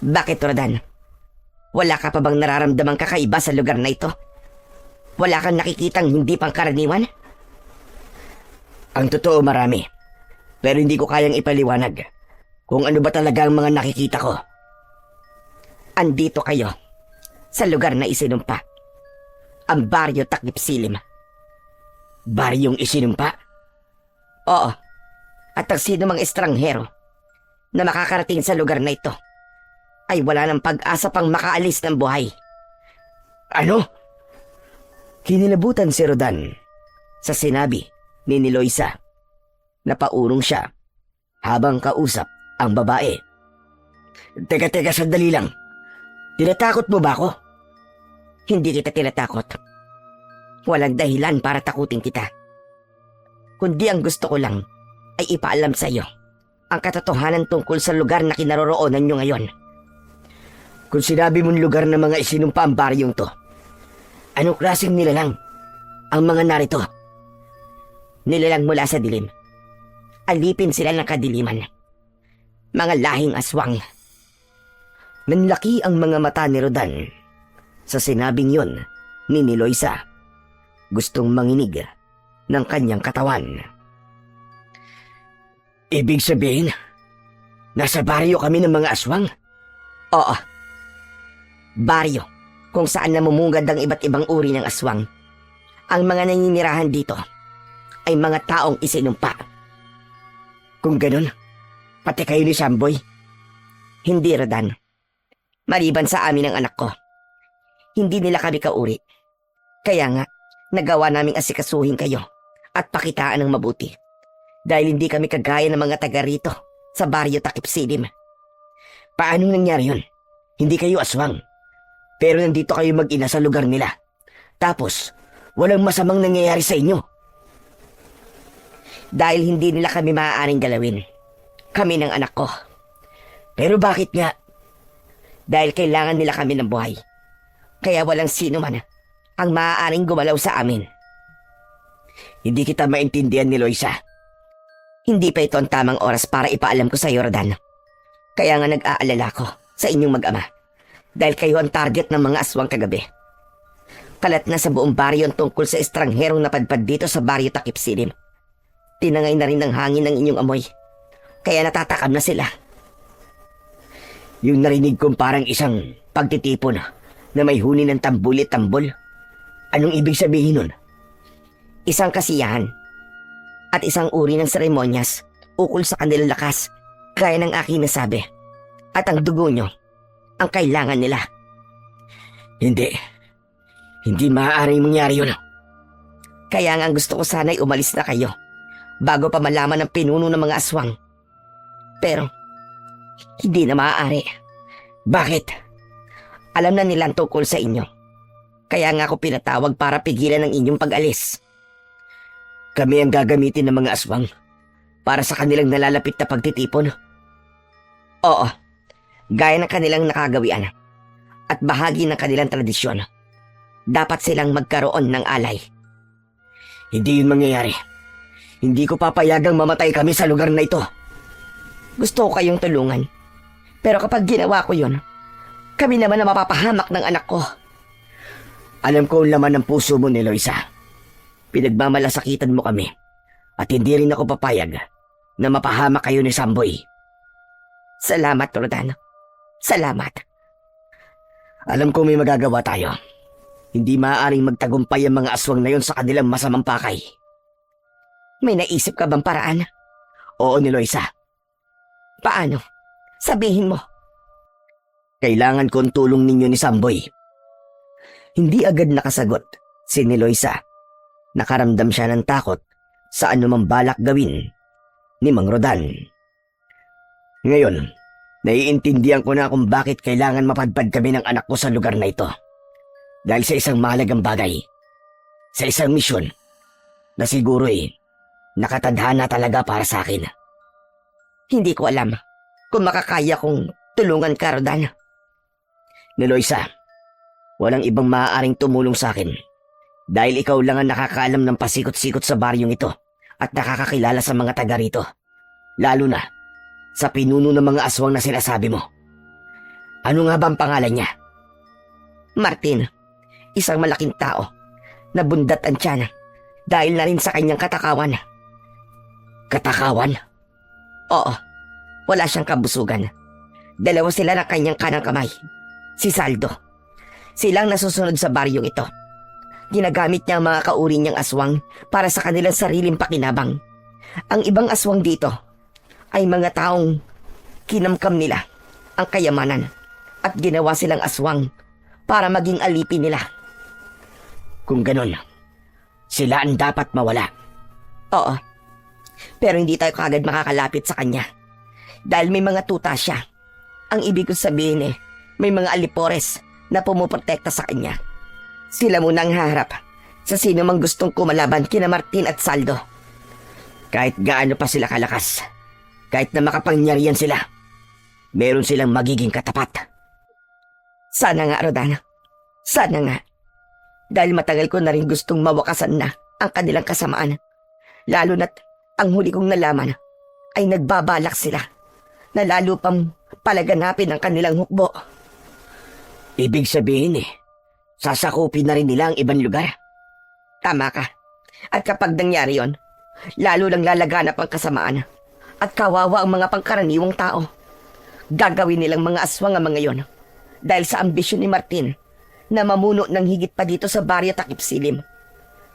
Bakit, Rodan? Wala ka pa bang nararamdamang kakaiba sa lugar na ito? Wala kang nakikitang hindi pangkaraniwan? Ang totoo marami. Pero hindi ko kayang ipaliwanag kung ano ba talaga ang mga nakikita ko. Andito kayo sa lugar na isinumpa. Ang Baryo Takip Silim. Baryong isinumpa? Oo. At ang sino mang estranghero na makakarating sa lugar na ito ay wala ng pag-asa pang makaalis ng buhay. Ano? Kinilabutan si Rodan sa sinabi ni Niloisa. Napaurong siya habang kausap ang babae. Teka, sandali lang. Tinatakot mo ba ako? Hindi kita tinatakot. Walang dahilan para takutin kita. Kundi ang gusto ko lang ay ipaalam sa iyo ang katotohanan tungkol sa lugar na kinaroroonan nyo ngayon. Kung sinabi mong lugar na mga isinumpa ang baryong to, anong klaseng nilalang ang mga narito? Nilalang mula sa dilim. Alipin sila ng kadiliman. Mga lahing aswang. Nanlaki ang mga mata ni Rodan sa sinabing yon ni Niloisa. Gustong manginig ng kanyang katawan. Ibig sabihin, nasa baryo kami ng mga aswang? Oo. Baryo, kung saan namumungad ang iba't ibang uri ng aswang. Ang mga naninirahan dito ay mga taong isinumpa. Kung ganun, pati kayo ni Samboy. Hindi, Rodan. Maliban sa amin ang anak ko. Hindi nila kami kauri. Kaya nga, nagawa naming asikasuhin kayo at pakitaan ng mabuti. Dahil hindi kami kagaya ng mga taga rito sa baryo Takip Silim. Paano nangyari yun? Hindi kayo aswang. Pero nandito kayo mag-ina sa lugar nila. Tapos, walang masamang nangyayari sa inyo. Dahil hindi nila kami maaaring galawin. Kami ng anak ko. Pero bakit nga? Dahil kailangan nila kami ng buhay. Kaya walang sino man ang maaaring gumalaw sa amin. Hindi kita maintindihan ni Loisa. Hindi pa ito ang tamang oras para ipaalam ko sa iyo, Rodan. Kaya nga nag-aalala ko sa inyong mag-ama. Dahil kayo ang target ng mga aswang kagabi. Kalat na sa buong baryo ang tungkol sa estrangherong napadpad dito sa baryo Takip Silim. Tinangay na rin ng hangin ng inyong amoy. Kaya natatakam na sila. Yung narinig kong parang isang pagtitipon na may huni ng tambul-tambol. Anong ibig sabihin nun? Isang kasiyahan at isang uri ng seremonyas ukol sa kanilang lakas, gaya ng aking nasabi. At ang dugo nyo, ang kailangan nila. Hindi maaaring mangyari yun. Kaya nga gusto ko sana'y umalis na kayo bago pa malaman ng pinuno ng mga aswang. Pero, hindi na maaari. Bakit? Alam na nila ang tungkol sa inyo. Kaya nga ako pinatawag para pigilan ang inyong pag-alis. Kami ang gagamitin ng mga aswang para sa kanilang nalalapit na pagtitipon. Oo, gaya ng kanilang nakagawian at bahagi ng kanilang tradisyon. Dapat silang magkaroon ng alay. Hindi yun mangyayari. Hindi ko papayagang mamatay kami sa lugar na ito. Gusto ko kayong tulungan. Pero kapag ginawa ko yun, kami naman na mapapahamak ng anak ko. Alam ko ang laman ng puso mo ni Loisa. Pinagmamalasakitan mo kami. At hindi rin ako papayag na mapahamak kayo ni Samboy. Salamat, Rodan. Salamat. Alam ko may magagawa tayo. Hindi maaaring magtagumpay ang mga aswang na yon sa kanilang masamang pakay. May naisip ka bang paraan? Oo ni Loisa. Paano? Sabihin mo. Kailangan ko ang tulong ninyo ni Samboy. Hindi agad nakasagot si Loisa. Nakaramdam siya ng takot sa anumang balak gawin ni Mang Rodan. Ngayon, naiintindihan ko na kung bakit kailangan mapadpad kami ng anak ko sa lugar na ito. Dahil sa isang mahalagang bagay, sa isang misyon, na siguro nakatadhana talaga para sa akin. Hindi ko alam kung makakaya kong tulungan ka, Rodan. Ni Loisa, walang ibang maaaring tumulong sa akin. Dahil ikaw lang ang nakakaalam ng pasikot-sikot sa baryong ito at nakakakilala sa mga taga rito. Lalo na sa pinuno ng mga aswang na sinasabi mo. Ano nga ba ang pangalan niya? Martin, isang malaking tao na bundat ang tiyan dahil na rin sa kanyang katakawan. Katakawan? Oo, wala siyang kabusugan. Dalawa sila ng kanyang kanang kamay. Si Saldo. Silang nasusunod sa baryong ito. Ginagamit niya ang mga kauri niyang aswang para sa kanilang sariling pakinabang. Ang ibang aswang dito ay mga taong kinamkam nila ang kayamanan at ginawa silang aswang para maging alipin nila. Kung ganun, sila ang dapat mawala. Oo, pero hindi tayo kagad makakalapit sa kanya dahil may mga tuta siya. Ang ibig ko sabihin may mga alipores na pumuprotekta sa kanya. Sila muna ang haharap sa sino mang gustong kumalaban kina Martin at Saldo. Kahit gaano pa sila kalakas, kahit na makapangyarihan sila, meron silang magiging katapat. Sana nga, Rodan. Sana nga. Dahil matagal ko na rin gustong mawakasan na ang kanilang kasamaan. Lalo na't ang huli kong nalaman ay nagbabalak sila na lalo pang palaganapin ang kanilang hukbo. Ibig sabihin sasakupin na rin nila ang ibang lugar. Tama ka. At kapag nangyari yon, lalo lang lalaganap ang kasamaan At kawawa ang mga pangkaraniwang tao. Gagawin nilang mga aswang ang mga yon dahil sa ambisyon ni Martin na mamuno ng higit pa dito sa baryo Takip Silim,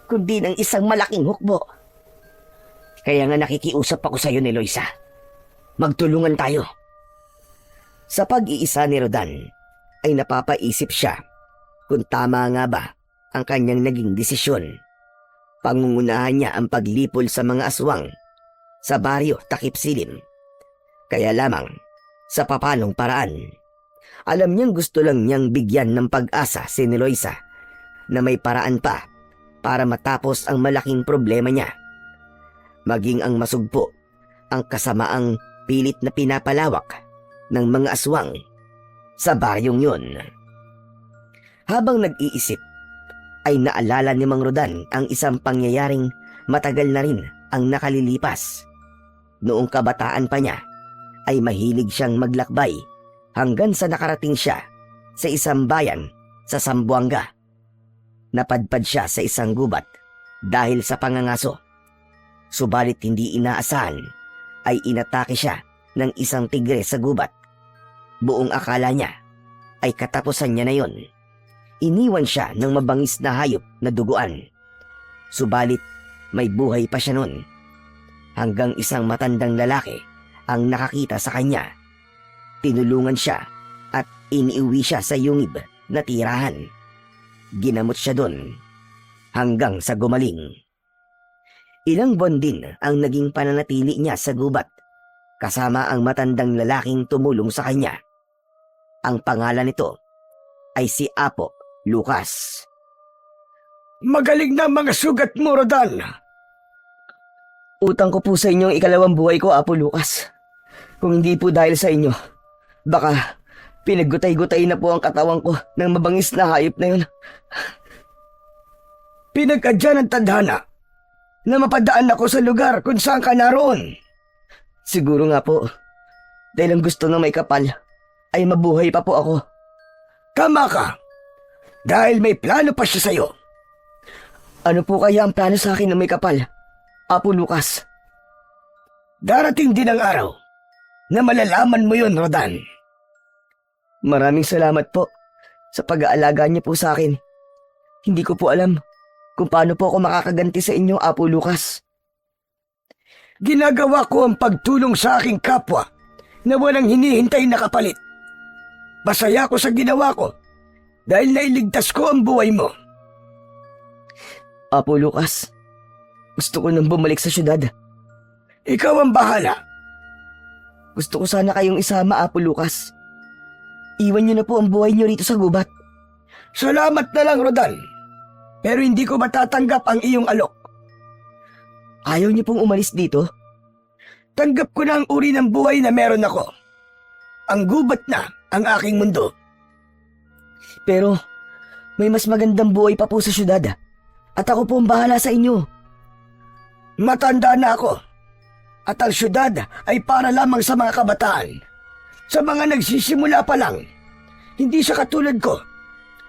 kundi ng isang malaking hukbo. Kaya nga nakikiusap ako sa iyo ni Loisa. Magtulungan tayo. Sa pag-iisa ni Rodan, ay napapaisip siya kung tama nga ba ang kanyang naging desisyon. Pangungunahan niya ang paglipol sa mga aswang sa baryo Takip Silim. Kaya lamang, sa papanong paraan. Alam niyang gusto lang niyang bigyan ng pag-asa si Eloisa na may paraan pa para matapos ang malaking problema niya. Maging ang masugpo ang kasamaang pilit na pinapalawak ng mga aswang sa baryong yun. Habang nag-iisip, ay naalala ni Mang Rodan ang isang pangyayaring matagal na rin ang nakalilipas. Noong kabataan pa niya, ay mahilig siyang maglakbay hanggang sa nakarating siya sa isang bayan sa Zamboanga. Napadpad siya sa isang gubat dahil sa pangangaso. Subalit hindi inaasahan ay inatake siya ng isang tigre sa gubat. Buong akala niya ay katapusan niya na yon. Iniwan siya ng mabangis na hayop na duguan. Subalit may buhay pa siya nun. Hanggang isang matandang lalaki ang nakakita sa kanya. Tinulungan siya at iniuwi siya sa yungib na tirahan. Ginamot siya doon hanggang sa gumaling. Ilang buwan din ang naging pananatili niya sa gubat kasama ang matandang lalaking tumulong sa kanya. Ang pangalan nito ay si Apo Lucas. Magaling na mga sugat mo, Rodan. Utang ko po sa inyo ang ikalawang buhay ko, Apo Lucas. Kung hindi po dahil sa inyo, baka pinaggutay-gutay na po ang katawan ko ng mabangis na hayop na yun. Pinagkadya ng tadhana na mapadaan ako sa lugar kung saan ka naroon. Siguro nga po, dahil ang gusto ng may kapal ay mabuhay pa po ako. Tama ka, dahil may plano pa siya sa'yo. Ano po kaya ang plano sa akin ng may kapal, Apo Lucas? Darating din ang araw na malalaman mo yun, Rodan. Maraming salamat po sa pag-aalaga niyo po sa akin. Hindi ko po alam kung paano po ako makakaganti sa inyo, Apo Lucas. Ginagawa ko ang pagtulong sa aking kapwa na walang hinihintay na kapalit. Masaya ko sa ginawa ko dahil nailigtas ko ang buhay mo. Apo Lucas, gusto ko nang bumalik sa syudad. Ikaw ang bahala. Gusto ko sana kayong isama, Apo Lucas. Iwan niyo na po ang buhay niyo rito sa gubat. Salamat na lang, Rodan. Pero hindi ko matatanggap ang iyong alok. Ayaw niyo pong umalis dito? Tanggap ko na ang uri ng buhay na meron ako. Ang gubat na ang aking mundo. Pero may mas magandang buhay pa po sa syudad. At ako po ang bahala sa inyo. Matanda na ako. At ang syudad ay para lamang sa mga kabataan. Sa mga nagsisimula pa lang. Hindi siya katulad ko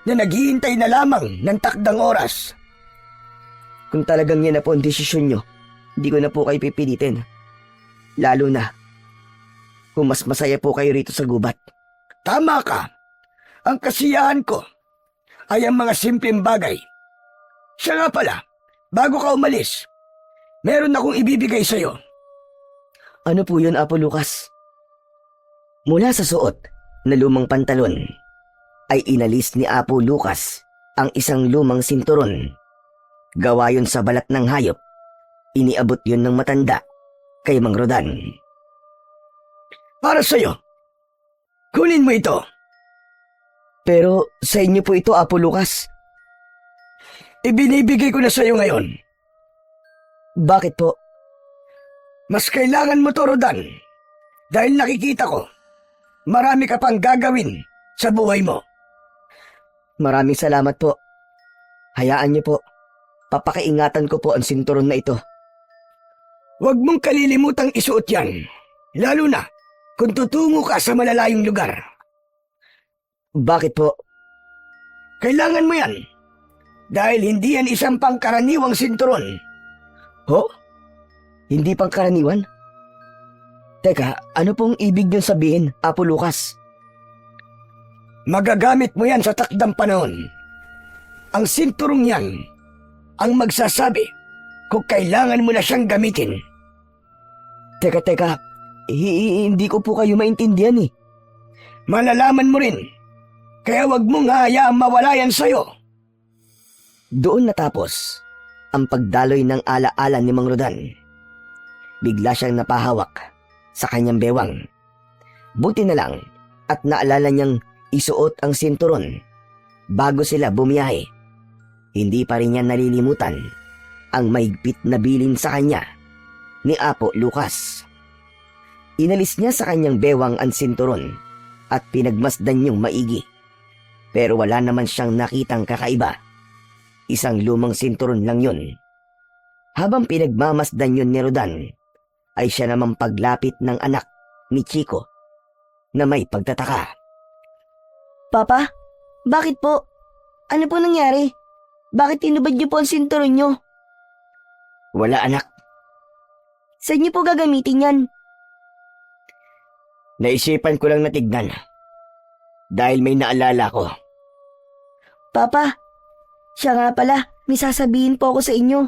na naghihintay na lamang ng takdang oras. Kung talagang yan na po ang desisyon nyo, hindi ko na po kayo pipilitin. Lalo na kung mas masaya po kayo rito sa gubat. Tama ka. Ang kasiyahan ko ay ang mga simpleng bagay. Siya nga pala, bago ka umalis, meron akong ibibigay sa'yo. Ano po yun, Apo Lucas? Mula sa suot na lumang pantalon, ay inalis ni Apo Lucas ang isang lumang sinturon. Gawa yun sa balat ng hayop. Iniabot yun ng matanda kay Mang Rodan. Para sa'yo. Kunin mo ito. Pero sa inyo po ito, Apo Lucas. Ibinibigay ko na sa'yo ngayon. Bakit po? Mas kailangan mo to, Rodan. Dahil nakikita ko, marami ka pang gagawin sa buhay mo. Maraming salamat po. Hayaan niyo po. Papakiingatan ko po ang sinturon na ito. Huwag mong kalilimutang isuot yan. Lalo na kung tutungo ka sa malalayong lugar. Bakit po? Kailangan mo yan. Dahil hindi yan isang pangkaraniwang sinturon. Ho? Hindi pang karaniwan? Teka, ano pong ibig niyong sabihin, Apo Lucas? Magagamit mo yan sa takdang panahon. Ang sinturong yan ang magsasabi kung kailangan mo na siyang gamitin. Teka, hindi ko po kayo maintindihan eh. Malalaman mo rin. Kaya wag mong hayaang mawala yan sa'yo. Doon natapos ang pagdaloy ng alaala ni Mang Rodan. Bigla siyang napahawak sa kanyang bewang. Buti na lang at naalala niyang isuot ang sinturon bago sila bumiyahe. Hindi pa rin niya nalilimutan ang mahigpit na bilin sa kanya ni Apo Lucas. Inalis niya sa kanyang bewang ang sinturon at pinagmasdan niyong maigi. Pero wala naman siyang nakitang kakaiba. Isang lumang sinturon lang yun. Habang pinagmamasdan yun ni Rodan, ay siya namang paglapit ng anak ni Chico na may pagtataka. Papa, bakit po? Ano po nangyari? Bakit tinubad niyo po ang sinturon niyo? Wala anak, Saan niyo po gagamitin yan? naisipan ko lang na tignan. Dahil may naalala ko. Papa, siya nga pala, may sasabihin po ako sa inyo.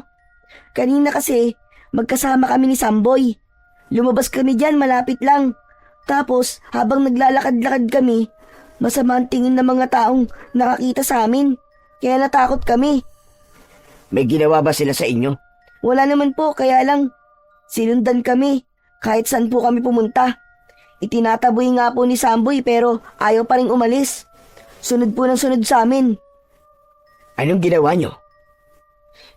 Kanina kasi, magkasama kami ni Samboy. Lumabas kami dyan, malapit lang. Tapos, habang naglalakad-lakad kami, masama ang tingin ng mga taong nakakita sa amin. Kaya natakot kami. May ginawa ba sila sa inyo? Wala naman po, kaya lang, sinundan kami. Kahit saan po kami pumunta. Itinataboy nga po ni Samboy pero ayaw pa rin umalis. Sunod po ng sunod sa amin. Anong ginawa nyo?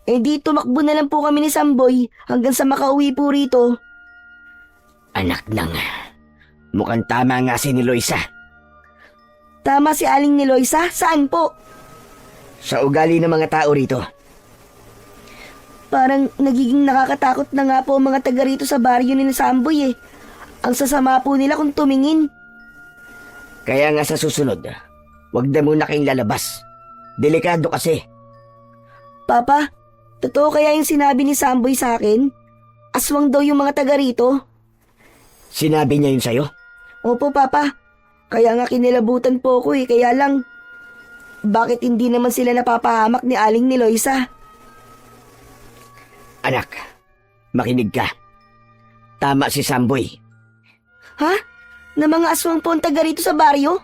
Eh di tumakbo na lang po kami ni Samboy hanggang sa makauwi po rito. Anak nang. Mukhang tama nga si ni Loisa. Tama si Aling ni Loisa, saan po? Sa ugali ng mga tao rito. Parang nagiging nakakatakot na nga po ang mga taga rito sa baryo ni Samboy eh. Ang sasama po nila kung tumingin. Kaya nga sa susunod, wag na muna kayong lalabas. Delikado kasi. Papa, totoo kaya yung sinabi ni Samboy sa akin? Aswang daw yung mga taga rito. Sinabi niya yun sa'yo? Opo, Papa. Kaya nga kinilabutan po ko eh. Kaya lang, bakit hindi naman sila napapahamak ni Aling ni Loisa? Anak, makinig ka. Tama si Samboy. Ha? Na mga aswang po ang taga rito sa baryo?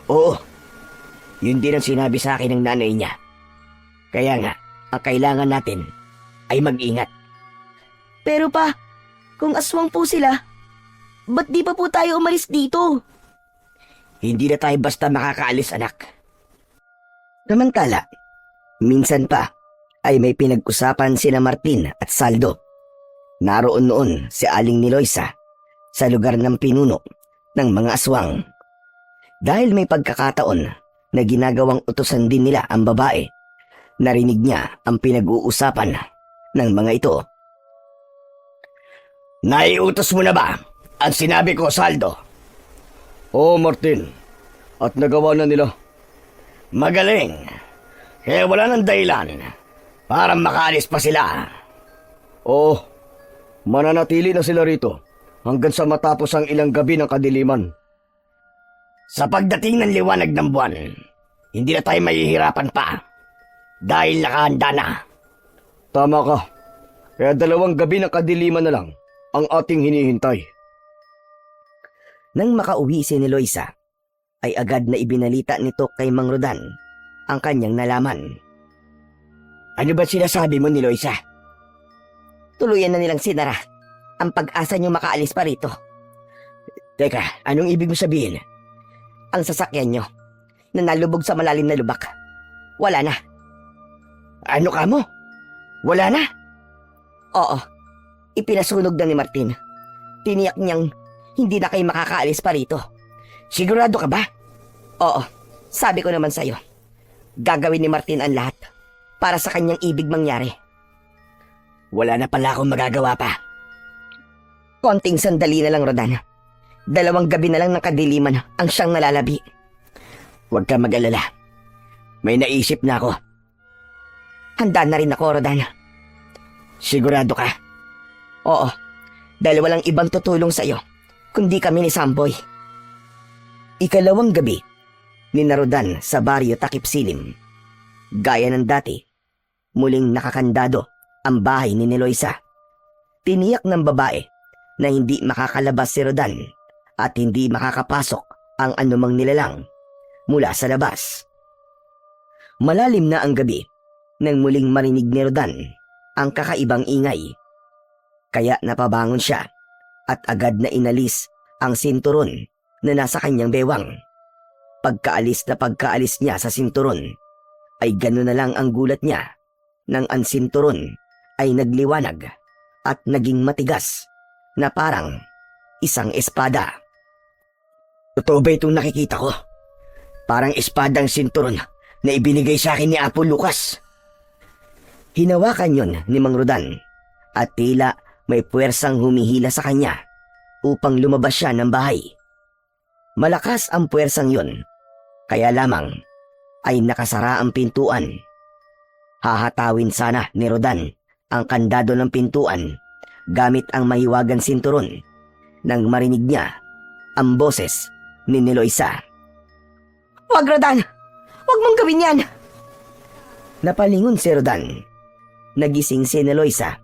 Oo. Yun din ang sinabi sa akin ng nanay niya. Kaya nga, ang kailangan natin ay mag-ingat. Pero pa, kung aswang po sila, ba't di pa po tayo umalis dito? Hindi na tayo basta makakaalis, anak. Samantala, minsan pa ay may pinag-usapan sina Martin at Saldo. Naroon noon si Aling ni Loisa sa lugar ng pinuno ng mga aswang. Dahil may pagkakataon na ginagawang utusan din nila ang babae, narinig niya ang pinag-uusapan ng mga ito. Naiutos mo na ba ang sinabi ko, Saldo? Oo, Martin. At nagawa na nila. Magaling. Kaya wala nang dahilan para makaalis pa sila. Oo, mananatili na sila rito hanggang sa matapos ang ilang gabi ng kadiliman. Sa pagdating ng liwanag ng buwan, hindi na tayo mahihirapan pa dahil nakahanda na. Tama ka. Kaya 2 gabi ng kadiliman na lang ang ating hinihintay. Nang makauwi si ni Loisa, ay agad na ibinalita nito kay Mang Rodan ang kanyang nalaman. Ano ba sinasabi mo ni Loisa? Tuluyan na nilang sinara ang pag-asa niyo makaalis pa rito. Teka, anong ibig mo sabihin? Ang sasakyan niyo na nalubog sa malalim na lubak, wala na. Ano ka mo? Wala na? Oo, ipinasunog na ni Martin. Tiniyak niyang hindi na kayo makakaalis pa rito. Sigurado ka ba? Oo, sabi ko naman sa'yo. Gagawin ni Martin ang lahat para sa kanyang ibig mangyari. Wala na pala akong magagawa pa. Konting sandali na lang, Rodan. 2 gabi na lang ng kadiliman ang siyang nalalabi. Huwag ka mag-alala. May naisip na ako. Handa na rin ako, Rodan. Sigurado ka? Oo, dahil walang ibang tutulong sa'yo kundi kami ni Samboy. Ikalawang gabi, ninarodan sa baryo Takip Silim. Gaya ng dati, muling nakakandado ang bahay ni Eloisa. Tiniyak ng babae na hindi makakalabas si Rodan at hindi makakapasok ang anumang nilalang mula sa labas. Malalim na ang gabi nang muling marinig ni Rodan ang kakaibang ingay. Kaya napabangon siya at agad na inalis ang sinturon na nasa kanyang bewang. Pagkaalis niya sa sinturon, ay gano'n na lang ang gulat niya nang ang sinturon ay nagliwanag at naging matigas na parang isang espada. Totoo ba itong nakikita ko? Parang espadang sinturon na ibinigay sa akin ni Apo Lucas. Hinawakan yon ni Mang Rodan at tila may puwersang humihila sa kanya upang lumabas siya ng bahay. Malakas ang puwersang yon, kaya lamang ay nakasara ang pintuan. Hahatawin sana ni Rodan ang kandado ng pintuan gamit ang mahiwagang sinturon nang marinig niya ang boses ni Eloisa. Wag, Rodan! Wag mong gawin yan! Napalingon si Rodan. Nagising si Eloisa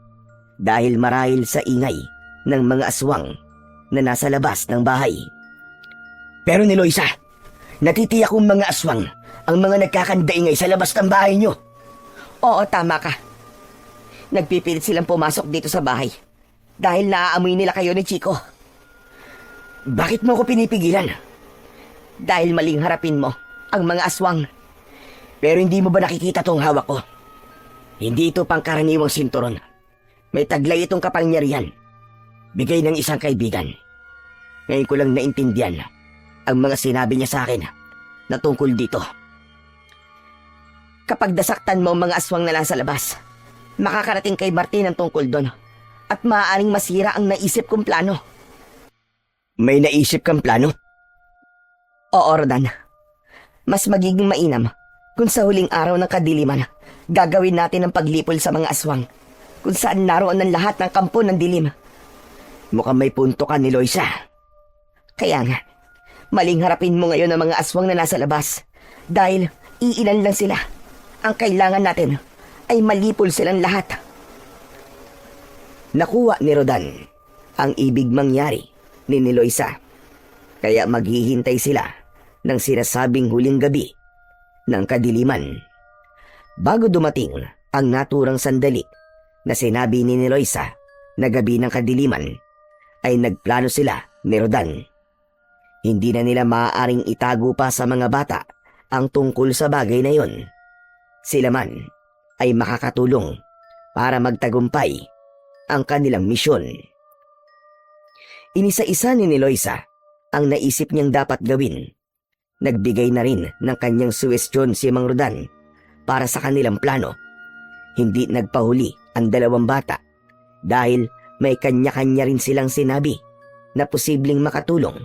dahil marahil sa ingay ng mga aswang na nasa labas ng bahay. Pero ni Eloisa, natitiyak kong mga aswang ang mga nagkakandaingay sa labas ng bahay niyo. Oo, tama ka. Nagpipilit silang pumasok dito sa bahay dahil naaamoy nila kayo ni Chico. Bakit mo ko pinipigilan? Dahil maling harapin mo ang mga aswang. Pero hindi mo ba nakikita tong hawak ko? Hindi ito pangkaraniwang sinturon. May taglay itong kapangyarihan. Bigay ng isang kaibigan. Ngayon ko lang naintindihan ang mga sinabi niya sa akin na tungkol dito. Kapag dasaktan mo ang mga aswang na nasa labas, makakarating kay Martin ang tungkol doon at maaaring masira ang naisip kong plano. May naisip kang plano? Oo, Rodan. Mas magiging mainam kung sa huling araw ng kadiliman, gagawin natin ang paglipol sa mga aswang kung saan naroon ang lahat ng kampo ng dilim. Mukhang may punto ka ni Eloisa. Kaya nga, maling harapin mo ngayon ang mga aswang na nasa labas dahil iilan lang sila. Ang kailangan natin ay malipol silang lahat. Nakuha ni Rodan ang ibig mangyari ni Eloisa. Kaya maghihintay sila ng sinasabing huling gabi ng kadiliman. Bago dumating ang naturang sandali na sinabi ni Eloisa na gabi ng kadiliman, ay nagplano sila ni Rodan. Hindi na nila maaaring itago pa sa mga bata ang tungkol sa bagay na yon. Sila man ay makakatulong para magtagumpay ang kanilang misyon. Inisa-isa ni Eloisa ang naisip niyang dapat gawin. Nagbigay na rin ng kanyang suwestyon si Mang Rodan para sa kanilang plano. Hindi nagpahuli ang dalawang bata dahil may kanya-kanya rin silang sinabi na posibleng makatulong.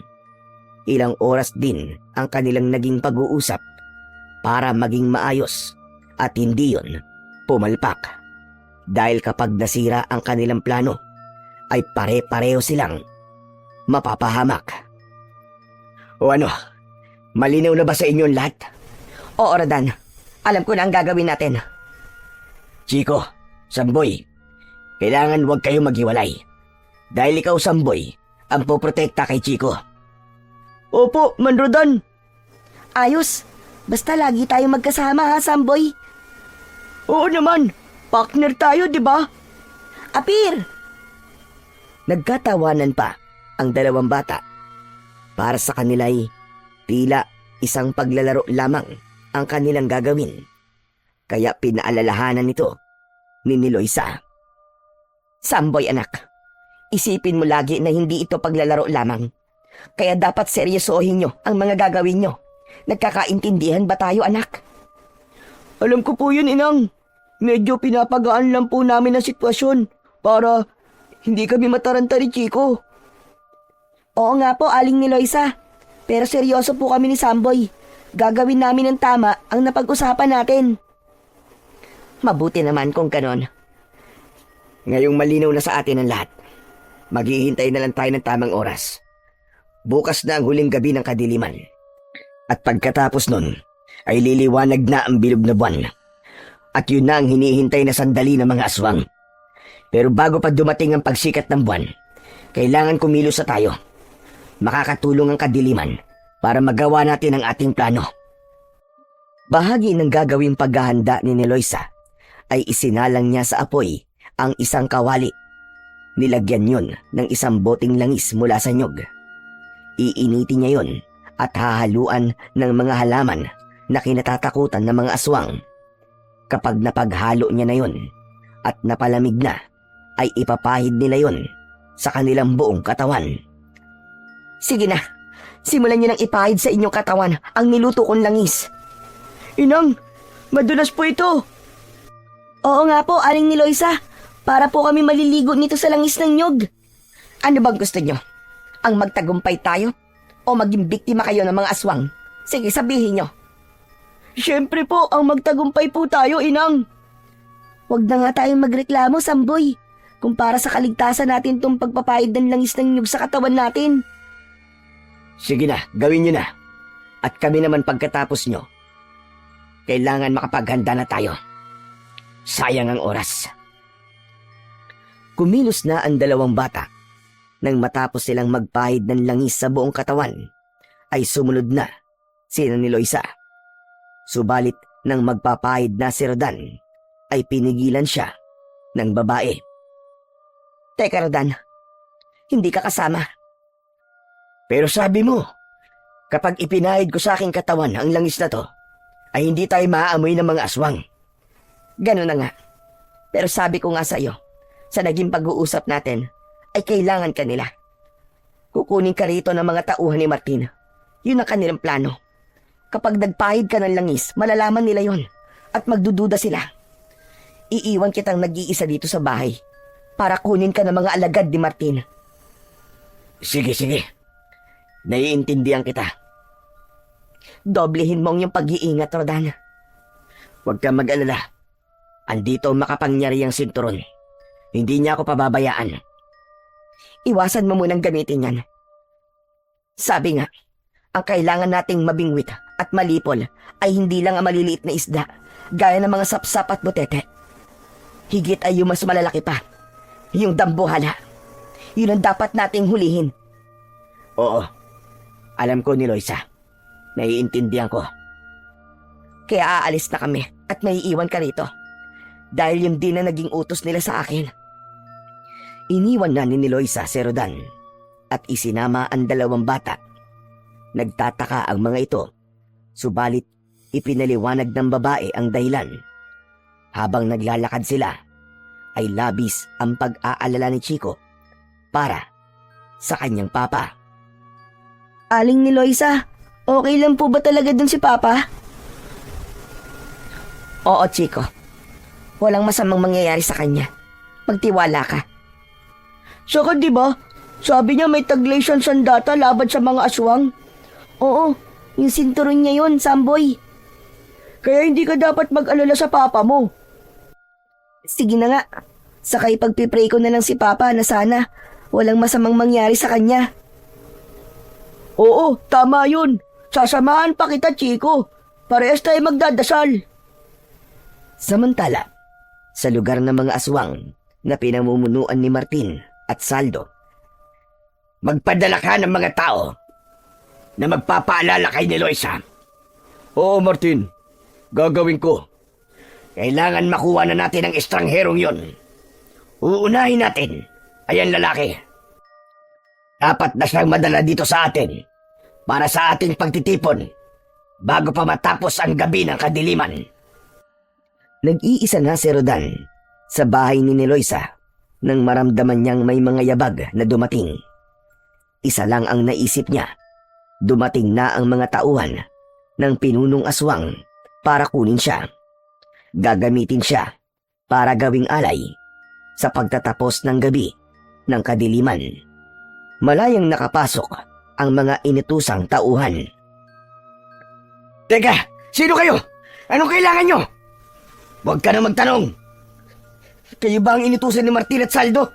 Ilang oras din ang kanilang naging pag-uusap para maging maayos at hindi yon pumalpak. Dahil kapag nasira ang kanilang plano, ay pare-pareho silang mapapahamak. O ano, malinaw na ba sa inyo lahat? Oo, Rodan. Alam ko na ang gagawin natin. Chico, Samboy, kailangan huwag kayo maghiwalay. Dahil ikaw, Samboy, ang poprotekta kay Chico. Opo, Man Rodan. Ayos. Basta lagi tayo magkasama ha, Samboy. Oo naman. Partner tayo, di ba? Apir! Nagkatawanan pa ang dalawang bata. Para sa kanila'y tila isang paglalaro lamang ang kanilang gagawin. Kaya pinaalalahanan nito ni Eloisa. Samboy anak, isipin mo lagi na hindi ito paglalaro lamang. Kaya dapat seryosohin nyo ang mga gagawin nyo. Nagkakaintindihan ba tayo, anak? Alam ko po yun, Inang. Medyo pinapagaan lang po namin ang sitwasyon para hindi kami mataranta ni Chico. Oo nga po, Aling Eloisa. Pero seryoso po kami ni Samboy. Gagawin namin ng tama ang napag-usapan natin. Mabuti naman kung ganon. Ngayong malinaw na sa atin ang lahat, maghihintay na lang tayo ng tamang oras Bukas na ang huling gabi ng kadiliman. At pagkatapos nun, ay liliwanag na ang bilog na buwan. At yun na ang hinihintay na sandali ng mga aswang. Pero bago pa dumating ang pagsikat ng buwan, kailangan kumilos na tayo. Makakatulong ang kadiliman para magawa natin ang ating plano. Bahagi ng gagawing paghahanda ni Eloisa ay isinalang niya sa apoy ang isang kawali. Nilagyan yun ng isang boting langis mula sa nyog. Iinitin niya yun at hahaluan ng mga halaman na kinatatakutan ng mga aswang. Kapag napaghalo niya na yun at napalamig na, ay ipapahid nila yun sa kanilang buong katawan. Sige na, simulan niyo nang ipahid sa inyong katawan ang niluto kong langis. Inang, madulas po ito. Oo nga po, Aling Niloisa. Para po kami maliligo nito sa langis ng nyog. Ano bang gusto nyo? Ang magtagumpay tayo? O maging biktima kayo ng mga aswang? Sige, sabihin nyo. Siyempre po, ang magtagumpay po tayo, Inang. Huwag na nga tayong magreklamo, Samboy. Kung para sa kaligtasan natin tong pagpapahid ng langis ng nyog sa katawan natin. Sige na, gawin nyo na. At kami naman pagkatapos nyo. Kailangan makapaghanda na tayo. Sayang ang oras. Kumilos na ang dalawang bata. Nang matapos silang magpahid ng langis sa buong katawan, ay sumunod na sina ni Eloisa. Subalit nang magpapahid na si Rodan, ay pinigilan siya ng babae. Teka, Rodan. Hindi ka kasama. Pero sabi mo, kapag ipinahid ko sa aking katawan ang langis na to, ay hindi tayo maaamoy ng mga aswang. Ganun na nga. Pero sabi ko nga sa iyo, sa naging pag-uusap natin, ay kailangan ka nila. Kukunin ka rito ng mga tauhan ni Martin. Yun ang kanilang plano. Kapag nagpahid ka ng langis, malalaman nila yon at magdududa sila. Iiwan kitang nag-iisa dito sa bahay para kunin ka ng mga alagad ni Martin. Sige, sige. Naiintindihan kita. Doblehin mo ang iyong pag-iingat, Rodan. Huwag kang mag-alala. Andito ang makapangyarihang sinturon. Hindi niya ako pababayaan. Iwasan mo munang gamitin yan. Sabi nga, ang kailangan nating mabingwit at malipol ay hindi lang ang maliliit na isda, gaya ng mga sapsap at butete. Higit ay yung mas malalaki pa, yung dambuhala. Yun ang dapat nating hulihin. Oo, alam ko ni Eloisa. Naiintindihan ko. Kaya aalis na kami at may iiwan ka rito. Dahil yun din na naging utos nila sa akin. Iniwan na ni Eloisa si Rodan at isinama ang dalawang bata. Nagtataka ang mga ito, subalit ipinaliwanag ng babae ang dahilan. Habang naglalakad sila, ay labis ang pag-aalala ni Chico para sa kanyang papa. Aling Niloisa, okay lang po ba talaga dun si Papa? Oo, Chico. Walang masamang mangyayari sa kanya. Magtiwala ka. Saka diba, sabi niya may taglay siyang sandata laban sa mga aswang. Oo, yung sinturon niya yun, Samboy. Kaya hindi ka dapat mag-alala sa Papa mo. Sige na nga. Saka ipagpipray ko na lang si Papa na sana walang masamang mangyari sa kanya. Oo, tama yun. Sasamahan pa kita, Chico. Parehas tayo magdadasal. Samantala, sa lugar ng mga aswang na pinamumunuan ni Martin at Saldo, Magpadala ka ng mga tao na magpapaalala kay ni Eloisa. Oo, Martin. Gagawin ko. Kailangan makuha na natin ang estrangherong yon. Uunahin natin ay ang lalaki. Dapat na siyang madala dito sa atin para sa ating pagtitipon bago pa matapos ang gabi ng kadiliman. nag-iisa na si Rodan sa bahay ni Eloisa nang maramdaman niyang may mga yabag na dumating. Isa lang ang naisip niya. Dumating na ang mga tauhan ng pinunong aswang para kunin siya. Gagamitin siya para gawing alay sa pagtatapos ng gabi ng kadiliman. Malayang nakapasok ang mga inutusang tauhan. Teka, sino kayo? Anong kailangan nyo? Huwag ka na magtanong. Kayo ba ang inutusan ni Martin at Saldo?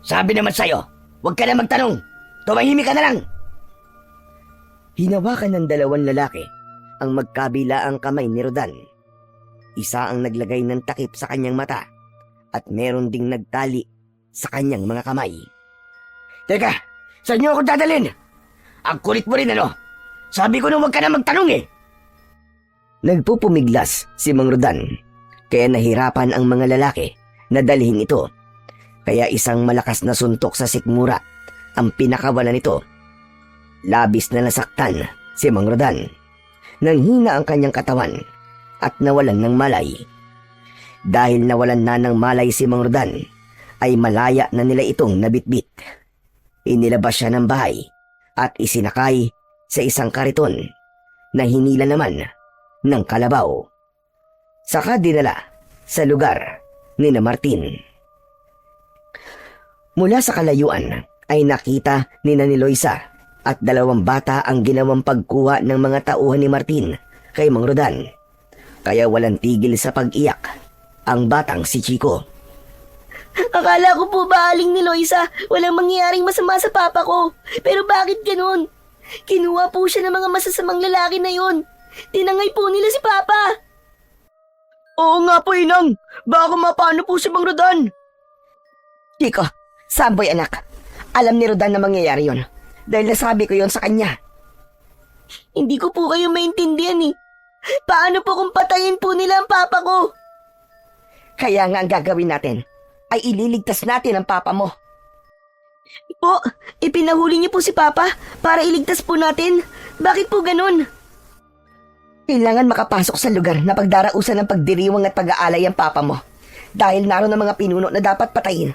Sabi naman sa'yo, huwag ka na magtanong. Tumahimik ka na lang. Hinawakan ng dalawang lalaki ang magkabilaang kamay ni Rodan. Isa ang naglagay ng takip sa kanyang mata at meron ding nagtali sa kanyang mga kamay. Teka, saan niyo ako dadalhin? Ang kulit mo rin ano? Sabi ko nung huwag ka na magtanong eh. Nagpupumiglas si Mang Rodan, kaya nahirapan ang mga lalaki na dalhin ito. Kaya isang malakas na suntok sa sikmura ang pinakawalan nito. Labis na nasaktan si Mang Rodan. Nanghina ang kanyang katawan at nawalan ng malay. Dahil nawalan na ng malay si Mang Rodan, ay malaya na nila itong nabitbit. Inilabas siya ng bahay at isinakay sa isang kariton na hinila naman ng kalabaw. Saka dinala sa lugar ni na Martin. Mula sa kalayuan ay nakita ni na ni Loisa at dalawang bata ang ginawang pagkuha ng mga tauhan ni Martin kay Mang Rodan. Kaya walang tigil sa pag-iyak ang batang si Chico. Akala ko po ba, Aling ni Loisa, walang mangyayaring masama sa papa ko. Pero bakit ganun? Kinuha po siya ng mga masasamang lalaki na yon. Tinangay po nila si papa. Oo nga po, Inang. Baka mapano po si Mang Rodan. Chico, Samboy anak, alam ni Rodan na mangyayari yon dahil nasabi ko yon sa kanya. Hindi ko po kayo maintindihan eh. Paano po kung patayin po nila ang papa ko? Kaya nga ang gagawin natin ay ililigtas natin ang papa mo. Po, ipinahuli niyo po si papa para iligtas po natin. Bakit po ganun? Kailangan makapasok sa lugar na pagdarausan ng pagdiriwang at pag-aalay ang papa mo. Dahil naroon ang mga pinuno na dapat patayin.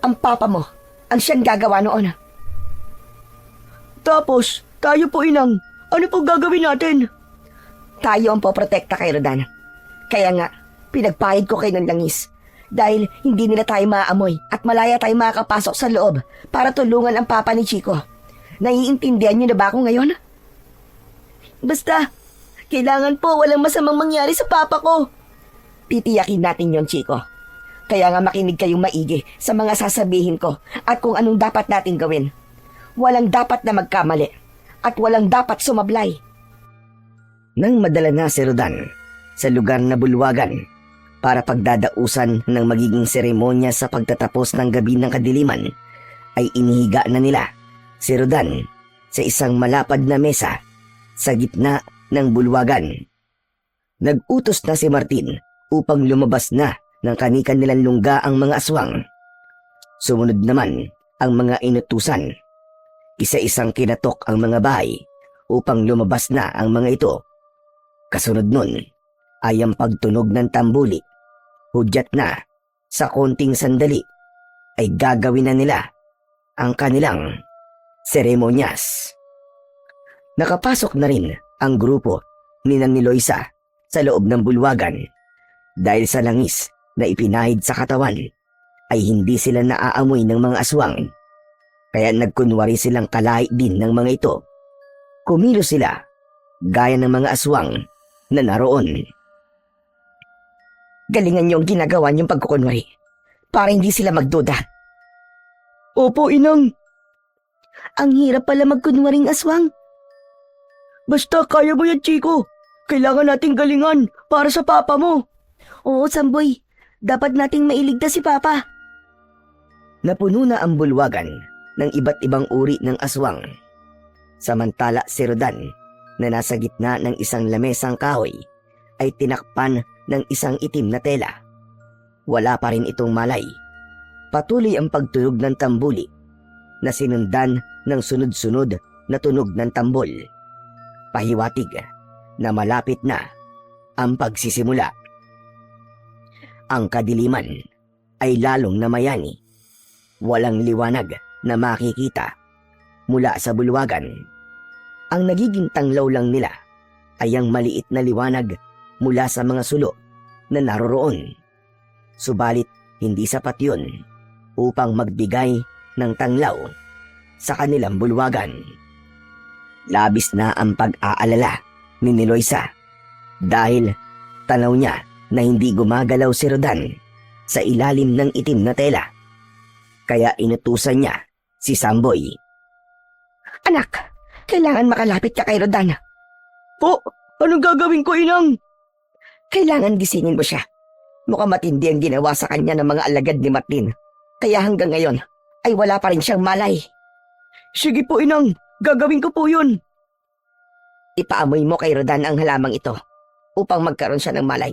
Ang papa mo ang siyang gagawa noon. Tapos, tayo po, Inang. Ano po gagawin natin? Tayo ang poprotekta kay Rodan. Kaya nga, pinagpahid ko kayo ng langis. Dahil hindi nila tayo maaamoy at malaya tayo makakapasok sa loob para tulungan ang papa ni Chico. Naiintindihan niyo na ba ako ngayon? Basta, kailangan po walang masamang mangyari sa papa ko. Titiyakin natin yon, Chico. Kaya nga makinig kayong maigi sa mga sasabihin ko at kung anong dapat natin gawin. Walang dapat na magkamali at walang dapat sumablay. Nang madala na si Rodan sa lugar na bulwagan para pagdadausan ng magiging seremonya sa pagtatapos ng gabi ng kadiliman, ay inihiga na nila si Rodan sa isang malapad na mesa sa gitna ng bulwagan. Nag-utos na si Martin upang lumabas na ng kani-kanilang lungga ang mga aswang. Sumunod naman ang mga inutusan. Isa-isang kinatok ang mga bahay upang lumabas na ang mga ito. Kasunod nun ay ang pagtunog ng tambuli. Hudyat na sa konting sandali ay gagawin na nila ang kanilang seremonyas. Nakapasok na rin ang grupo ni Nang Loisa sa loob ng bulwagan. Dahil sa langis na ipinahid sa katawan ay hindi sila naaamoy ng mga aswang. Kaya nagkunwari silang kalahi din ng mga ito. Kumilos sila gaya ng mga aswang na naroon. Galingan niyo ang ginagawa niyong pagkukunwari para hindi sila magduda. Opo, Inang. Ang hirap pala magkunwaring aswang. Basta kaya mo yan, Chico. Kailangan nating galingan para sa papa mo. Oo, Samboy. Dapat nating mailigtas si papa. Napuno na ang bulwagan ng iba't ibang uri ng aswang. Samantala si Rodan na nasa gitna ng isang lamesang kahoy ay tinakpan ng isang itim na tela. Wala pa rin itong malay. Patuloy ang pagtunog ng tambuli na sinundan ng sunod-sunod na tunog ng tambol. Pahiwatig na malapit na ang pagsisimula. Ang kadiliman ay lalong namayani. Walang liwanag na makikita mula sa bulwagan. Ang nagiging tanglaw lang nila ay ang maliit na liwanag mula sa mga sulo na naroroon. Subalit hindi sapat yun upang magbigay ng tanglaw sa kanilang bulwagan. Labis na ang pag-aalala ni Loisa dahil tanaw niya na hindi gumagalaw si Rodan sa ilalim ng itim na tela. Kaya inutusan niya si Samboy. Anak, Kailangan makalapit ka kay Rodan. Po, anong gagawin ko, Inang? Kailangan gisingin mo siya. Mukhang matindi ang ginawa sa kanya ng mga alagad ni Martin. Kaya hanggang ngayon ay wala pa rin siyang malay. Sige po, Inang. Gagawin ko po yun. Ipaamoy mo kay Rodan ang halamang ito upang magkaroon siya ng malay.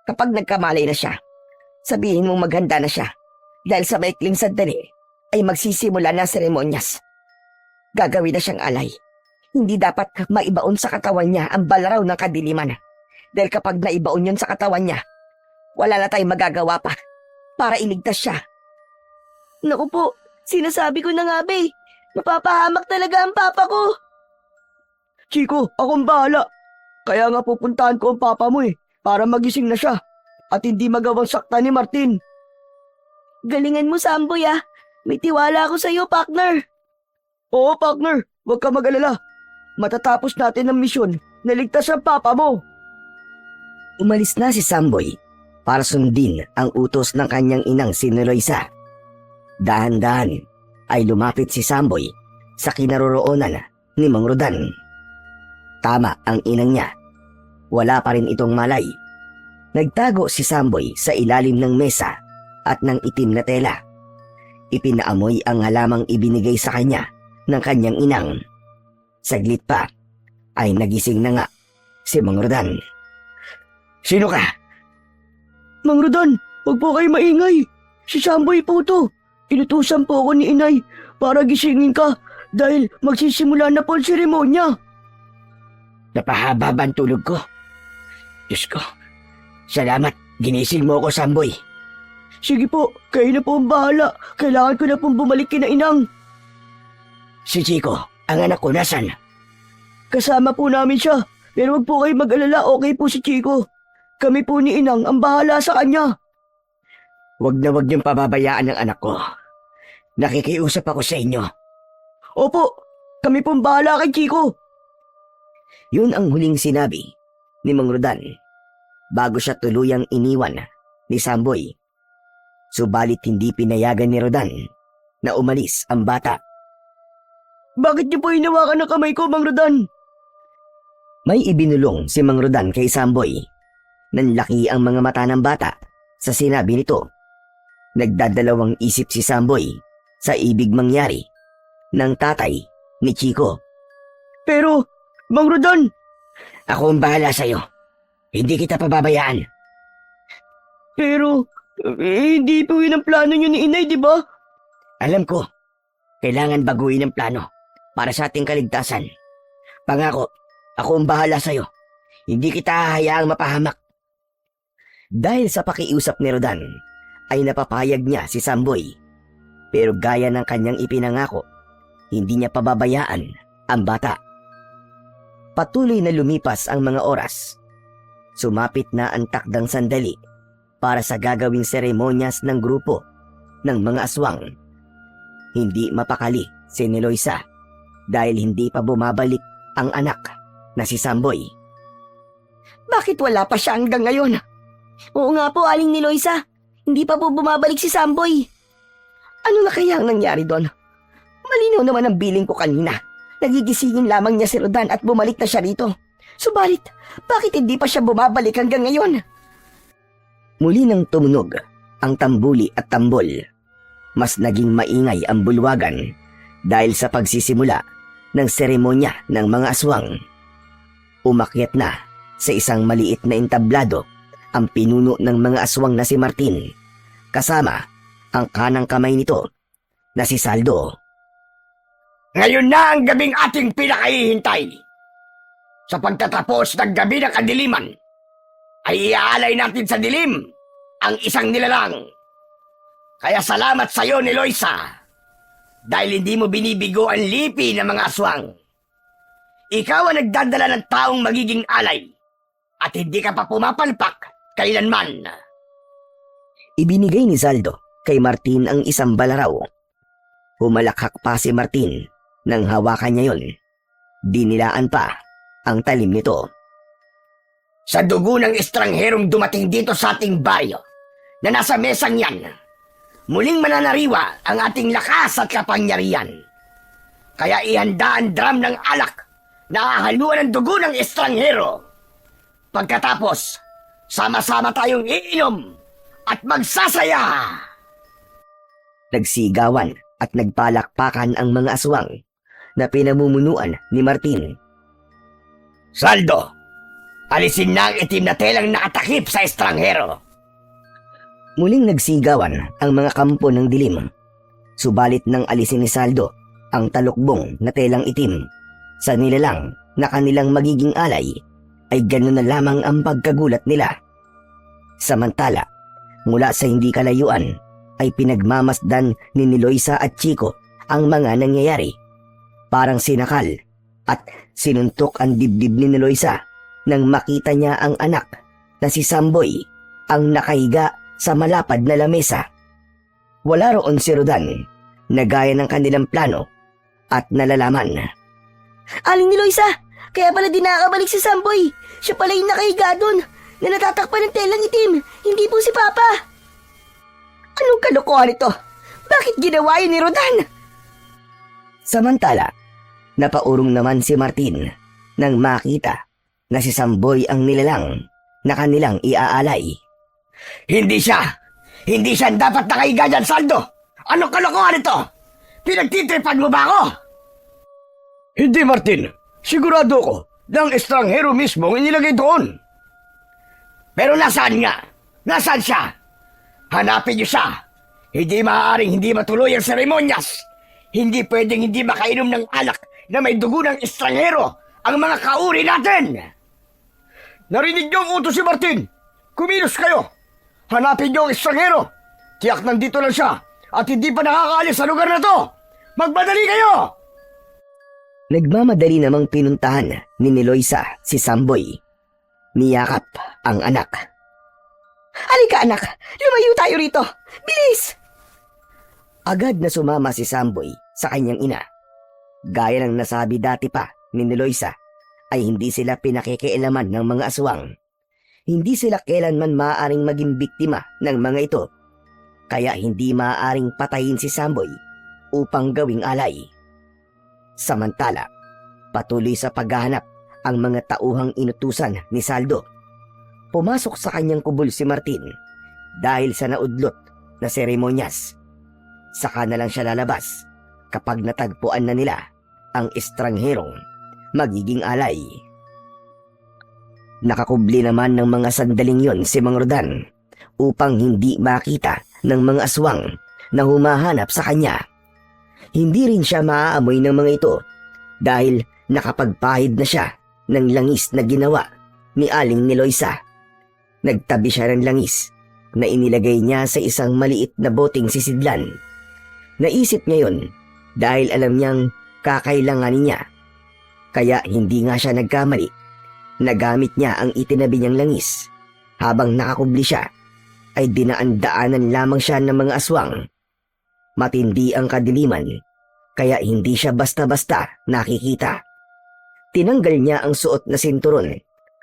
Kapag nagkamalay na siya, sabihin mong maghanda na siya dahil sa maikling sandali ay magsisimula na ang seremonyas. Gagawin na siyang alay. Hindi dapat maibaon sa katawan niya ang balaraw ng kadiliman. Dahil kapag naibaon yun sa katawan niya, wala na tayong magagawa pa para iligtas siya. Naku po, sinasabi ko na nga ba eh. Mapapahamak talaga ang papa ko. Chico, akong bahala. Kaya nga pupuntahan ko ang papa mo para magising na siya at hindi magawang sakta ni Martin. Galingan mo, Samboy ah. May tiwala ako sa iyo, partner. Oo, partner. Huwag ka mag-alala. Matatapos natin ang misyon na ligtas ang papa mo. Umalis na si Samboy para sundin ang utos ng kanyang inang si Eloisa. Dahan-dahan ay lumapit si Samboy sa kinaroroonan ni Mang Rodan. Tama ang inang niya. Wala pa rin itong malay. Nagtago si Samboy sa ilalim ng mesa at ng itim na tela. Ipinaamoy ang halamang ibinigay sa kanya ng kanyang inang. Saglit pa ay nagising na nga si Mang Rodan. Sino ka? Mang Rodan, huwag po kayo maingay. Si Samboy po to. Inutusan po ako ni inay para gisingin ka dahil magsisimula na po ang seremonya. Napahaba ba ang tulog ko? Diyos ko, salamat. Ginising mo ako, Samboy. Sige po, kayo na po ang bahala. Kailangan ko na pong bumalik kina inang. Si Chico, ang anak ko, nasan? Kasama po namin siya. Pero huwag po kayo mag-alala, okay po si Chico. Kami po ni inang ang bahala sa kanya. Huwag na huwag niyong pababayaan ang anak ko. Nakikiusap ako sa inyo. Opo, kami pong bahala kay Chico. Yun ang huling sinabi ni Mang Rodan bago siya tuluyang iniwan ni Samboy. Subalit hindi pinayagan ni Rodan na umalis ang bata. Bakit niyo po hinawakan ng kamay ko, Mang Rodan? May ibinulong si Mang Rodan kay Samboy. Nanlaki ang mga mata ng bata sa sinabi nito. Nagdadalawang isip si Samboy sa ibig mangyari ng tatay ni Chico. Pero, Mang Rodan, Ako ang bahala sa'yo. Hindi kita pababayaan. pero hindi po yun ang plano niyo ni inay, di ba? Alam ko, kailangan baguhin ang plano para sa ating kaligtasan. Pangako, ako ang bahala sa'yo. Hindi kita hahayaang mapahamak. Dahil sa pakiusap ni Rodan, ay napapayag niya si Samboy. Pero gaya ng kanyang ipinangako, hindi niya pababayaan ang bata. Patuloy na lumipas ang mga oras. Sumapit na ang takdang sandali para sa gagawing seremonyas ng grupo ng mga aswang. Hindi mapakali si Eloisa dahil hindi pa bumabalik ang anak na si Samboy. Bakit wala pa siya hanggang ngayon? Oo nga po, Aling Niloisa. Hindi pa po bumabalik si Samboy. Ano na kaya ang nangyari doon? Malinaw naman ang biling ko kanina. Nagigisingin lamang niya si Rodan at bumalik na siya rito. Subalit, bakit hindi pa siya bumabalik hanggang ngayon? Muli nang tumunog ang tambuli at tambol. Mas naging maingay ang bulwagan dahil sa pagsisimula ng seremonya ng mga aswang. Umakyat na sa isang maliit na entablado ang pinuno ng mga aswang na si Martin, kasama ang kanang kamay nito na si Saldo. Ngayon na ang gabing ating pinakahihintay. Sa pagtatapos ng gabi ng kadiliman, ay iaalay natin sa dilim ang isang nilalang. Kaya salamat sa iyo, Eloisa, dahil hindi mo binibigo ang lipi ng mga aswang. Ikaw ang nagdadala ng taong magiging alay at hindi ka pa pumapalpak kailanman. Ibinigay ni Saldo kay Martin ang isang balaraw. Humalakhak pa si Martin nang hawakan niya yon. Dinilaan pa ang talim nito. Sa dugo ng estrangherong dumating dito sa ating baryo na nasa mesang yan, muling mananariwa ang ating lakas at kapangyarihan. Kaya ihanda ang drum ng alak na haluan ng dugo ng estranghero. Pagkatapos, sama-sama tayong iinom at magsasaya. Nagsigawan at nagpalakpakan ang mga aswang na pinamumunuan ni Martin. Saldo, alisin na ang itim na telang nakatakip sa estranghero. Muling nagsigawan ang mga kampo ng dilim. Subalit nang alisin ni Saldo ang talukbong na telang itim sa nilalang na kanilang magiging alay, ay gano'n na lamang ang pagkagulat nila. Samantala, mula sa hindi kalayuan ay pinagmamasdan ni Niloisa at Chico ang mga nangyayari. Parang sinakal at sinuntok ang dibdib ni Niloisa nang makita niya ang anak na si Samboy ang nakahiga sa malapad na lamesa. Wala roon si Rodan na gaya ng kanilang plano at nalalaman. Aling Niloisa, kaya pala di nakakabalik si Samboy. Siya pala yung nakahiga doon na natatakpan ng telang itim. Hindi po si Papa. Anong kalokohan ito? Bakit ginawa yun ni Rodan? Samantala, napaurong naman si Martin nang makita na si Samboy ang nilalang na kanilang iaalay. Hindi siya ang dapat nakahiga dyan, Saldo. Anong kalokohan ito? Pinagtitripan mo ba ako? Hindi, Martin. Sigurado ko na ang estranghero mismo ang inilagay doon. Pero nasaan nga? Nasaan siya? Hanapin niyo siya. Hindi maaaring hindi matuloy ang seremonyas. Hindi pwedeng hindi makainom ng alak na may dugo ng estranghero ang mga kauri natin. Narinig niyo ang utos si Martin. Kumilos kayo. Hanapin niyo ang estranghero. Tiyak nandito lang siya at hindi pa nakakaalis sa lugar na to. Magmadali kayo! Nagmamadali namang pinuntahan ni Niloisa si Samboy. Niyakap ang anak. Halika anak, lumayo tayo rito. Bilis! Agad na sumama si Samboy sa kanyang ina. Gaya ng nasabi dati pa ni Niloisa, ay hindi sila pinakikialaman ng mga aswang. Hindi sila kailanman maaaring maging biktima ng mga ito. Kaya hindi maaaring patayin si Samboy upang gawing alay. Samantala, patuloy sa paghahanap ang mga tauhang inutusan ni Saldo. Pumasok sa kanyang kubol si Martin dahil sa naudlot na seremonyas. Saka na lang siya lalabas kapag natagpuan na nila ang estrangherong magiging alay. Nakakubli naman ng mga sandaling yon si Mang Rodan upang hindi makita ng mga aswang na humahanap sa kanya. Hindi rin siya maaamoy ng mga ito dahil nakapagpahid na siya ng langis na ginawa ni Aling Niloisa. Nagtabi siya ng langis na inilagay niya sa isang maliit na boteng sisidlan. Naisip niya yon dahil alam niyang kakailanganin niya. Kaya hindi nga siya nagkamali. Nagamit niya ang itinabi niyang langis. Habang nakakubli siya, ay dinaan-daanan lamang siya ng mga aswang. Matindi ang kadiliman, kaya hindi siya basta-basta nakikita. Tinanggal niya ang suot na sinturon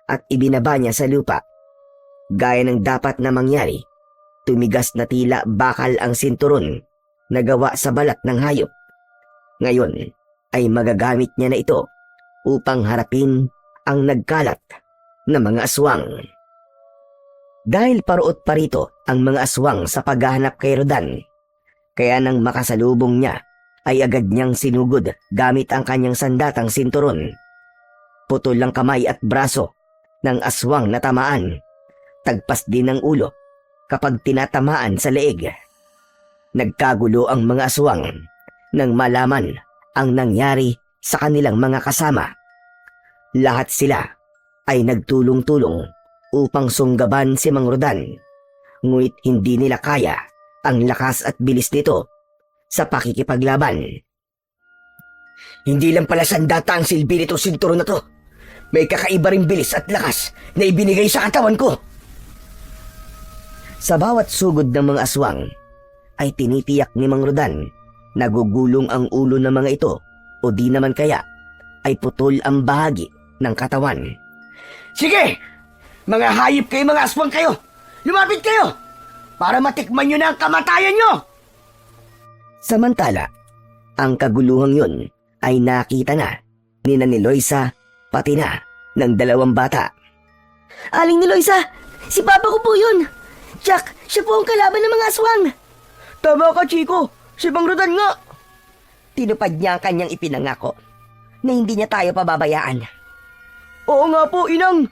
at ibinaba niya sa lupa. Gaya ng dapat na mangyari, tumigas na tila bakal ang sinturon na gawa sa balat ng hayop. Ngayon ay magagamit niya na ito upang harapin ang nagkalat na mga aswang. Dahil paruot pa rito ang mga aswang sa paghahanap kay Rodan, kaya nang makasalubong niya ay agad niyang sinugod gamit ang kanyang sandatang sinturon. Putol ang kamay at braso ng aswang na tamaan. Tagpas din ang ulo kapag tinatamaan sa leeg. Nagkagulo ang mga aswang nang malaman ang nangyari sa kanilang mga kasama. Lahat sila ay nagtulong-tulong upang sunggaban si Mang Rodan, ngunit hindi nila kaya ang lakas at bilis nito sa pakikipaglaban. Hindi lang pala sandata ang silbi nito sinturon na to. May kakaiba ring bilis at lakas na ibinigay sa katawan ko. Sa bawat sugod ng mga aswang, ay tinitiyak ni Mang Rodan na gugulong ang ulo ng mga ito o di naman kaya ay putol ang bahagi ng katawan. Sige! Mga hayop kayo, mga aswang kayo! Lumapit kayo! Para matikman nyo na ang kamatayan nyo! Samantala, ang kaguluhang yun ay nakita na ni Loisa pati na ng dalawang bata. Aling ni Loisa, si Papa ko po yun. Jack, siya po ang kalaban ng mga aswang. Tama ka, Chico. Si Mang Rodan nga. Tinupad niya ang kanyang ipinangako na hindi niya tayo pababayaan. Oo nga po, Inang.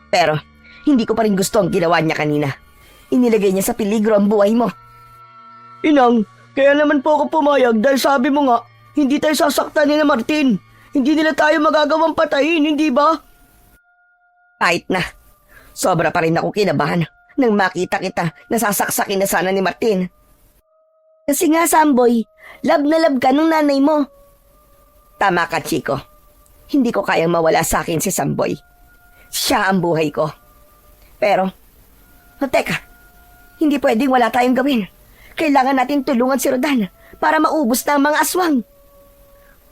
Pero hindi ko pa rin gusto ang ginawa niya kanina. Inilagay niya sa peligro ang buhay mo. Inang, kaya naman po ako pumayag dahil sabi mo nga, hindi tayo sasaktan ni na Martin. Hindi nila tayo magagawang patayin, hindi ba? Kahit na, sobra pa rin ako kinabahan nang makita kita na sasaksakin na sana ni Martin. Kasi nga, Samboy, love na love ka ng nanay mo. Tama ka, Chico. Hindi ko kayang mawala sa akin si Samboy. Siya ang buhay ko. Pero, teka, hindi pwedeng wala tayong gawin. Kailangan natin tulungan si Rodan para maubos na ang mga aswang.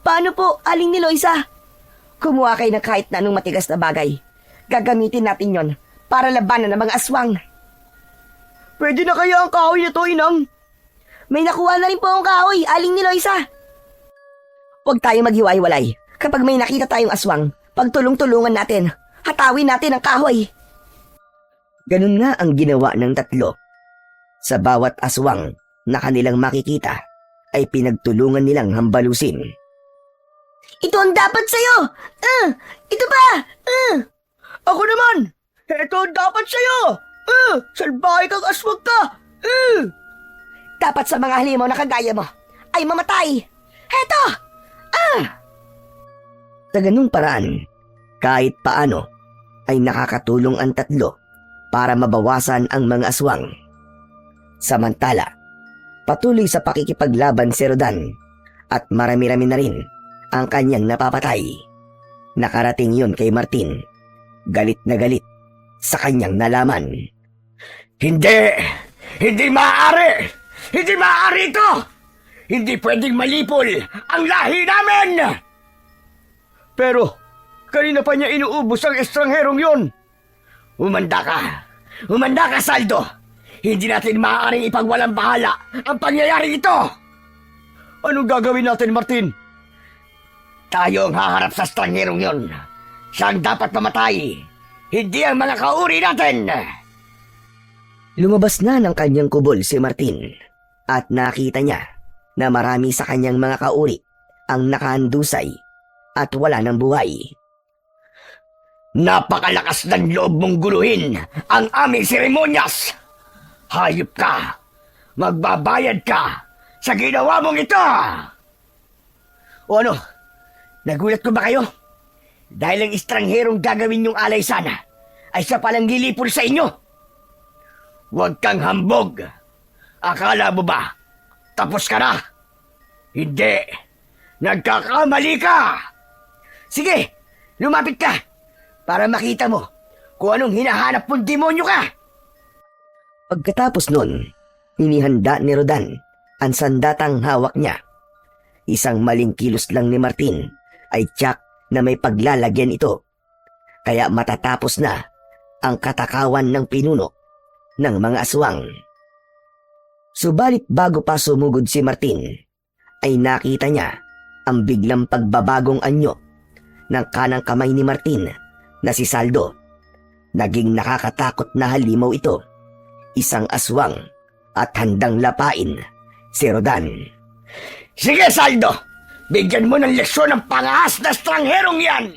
Paano po, Aling ni Loisa? Kumuha kayo ng kahit na anong matigas na bagay. Gagamitin natin yon para labanan ng mga aswang. Pwede na kaya ang kahoy na to, Inang? May nakuha na rin po ang kahoy, Aling ni Loisa. Huwag tayong maghiwa-hiwalay. Kapag may nakita tayong aswang, pagtulong-tulungan natin. Hatawin natin ang kahoy. Ganun nga ang ginawa ng tatlo. Sa bawat aswang na kanilang makikita, ay pinagtulungan nilang hambalusin. Ito ang dapat sa'yo. Ito pa. Ako naman! Ito ang dapat sa'yo! Salbahe kang aswang ka! Dapat sa mga halimaw na kagaya mo ay mamatay. Heto! Sa ganung paraan, kahit paano ay nakakatulong ang tatlo para mabawasan ang mga aswang. Samantala, patuloy sa pakikipaglaban si Rodan at marami-rami na rin ang kanyang napapatay. Nakarating yun kay Martin. Galit na galit sa kanyang nalaman. Hindi! Hindi maaari! Hindi maaari ito! Hindi pwedeng malipol ang lahi namin! Pero, kanina pa niya inuubos ang estrangherong yon. Umanda ka! Umanda ka, Saldo! Hindi natin maaaring ipagwalang bahala ang pangyayari ito! Anong gagawin natin, Martin? Tayo ang haharap sa estrangherong yon. Siya ang dapat mamatay, hindi ang mga kauri natin! Lumabas na ng kanyang kubol si Martin at nakita niya na marami sa kanyang mga kauri ang nakahandusay at wala ng buhay. Napakalakas ng loob mong guluhin ang aming seremonyas! Hayop ka! Magbabayad ka sa ginawa mong ito! O ano? Nagulat ko ba kayo? Dahil ang estrangherong gagawin yung alay sana ay siya palang lilipol sa inyo. Huwag kang hambog. Akala mo ba tapos ka na? Hindi. Nagkakamali ka. Sige, lumapit ka para makita mo kung anong hinahanap mong demonyo ka. Pagkatapos nun, inihanda ni Rodan ang sandatang hawak niya. Isang maling kilos lang ni Martin ay tiyak na may paglalagyan ito. Kaya matatapos na ang katakawan ng pinuno ng mga aswang. Subalit bago pa sumugod si Martin, ay nakita niya ang biglang pagbabagong anyo ng kanang kamay ni Martin na si Saldo. Naging nakakatakot na halimaw ito. Isang aswang at handang lapain si Rodan. Sige, Saldo! Bigyan mo ng leksyon ng pangaas na estrangherong yan!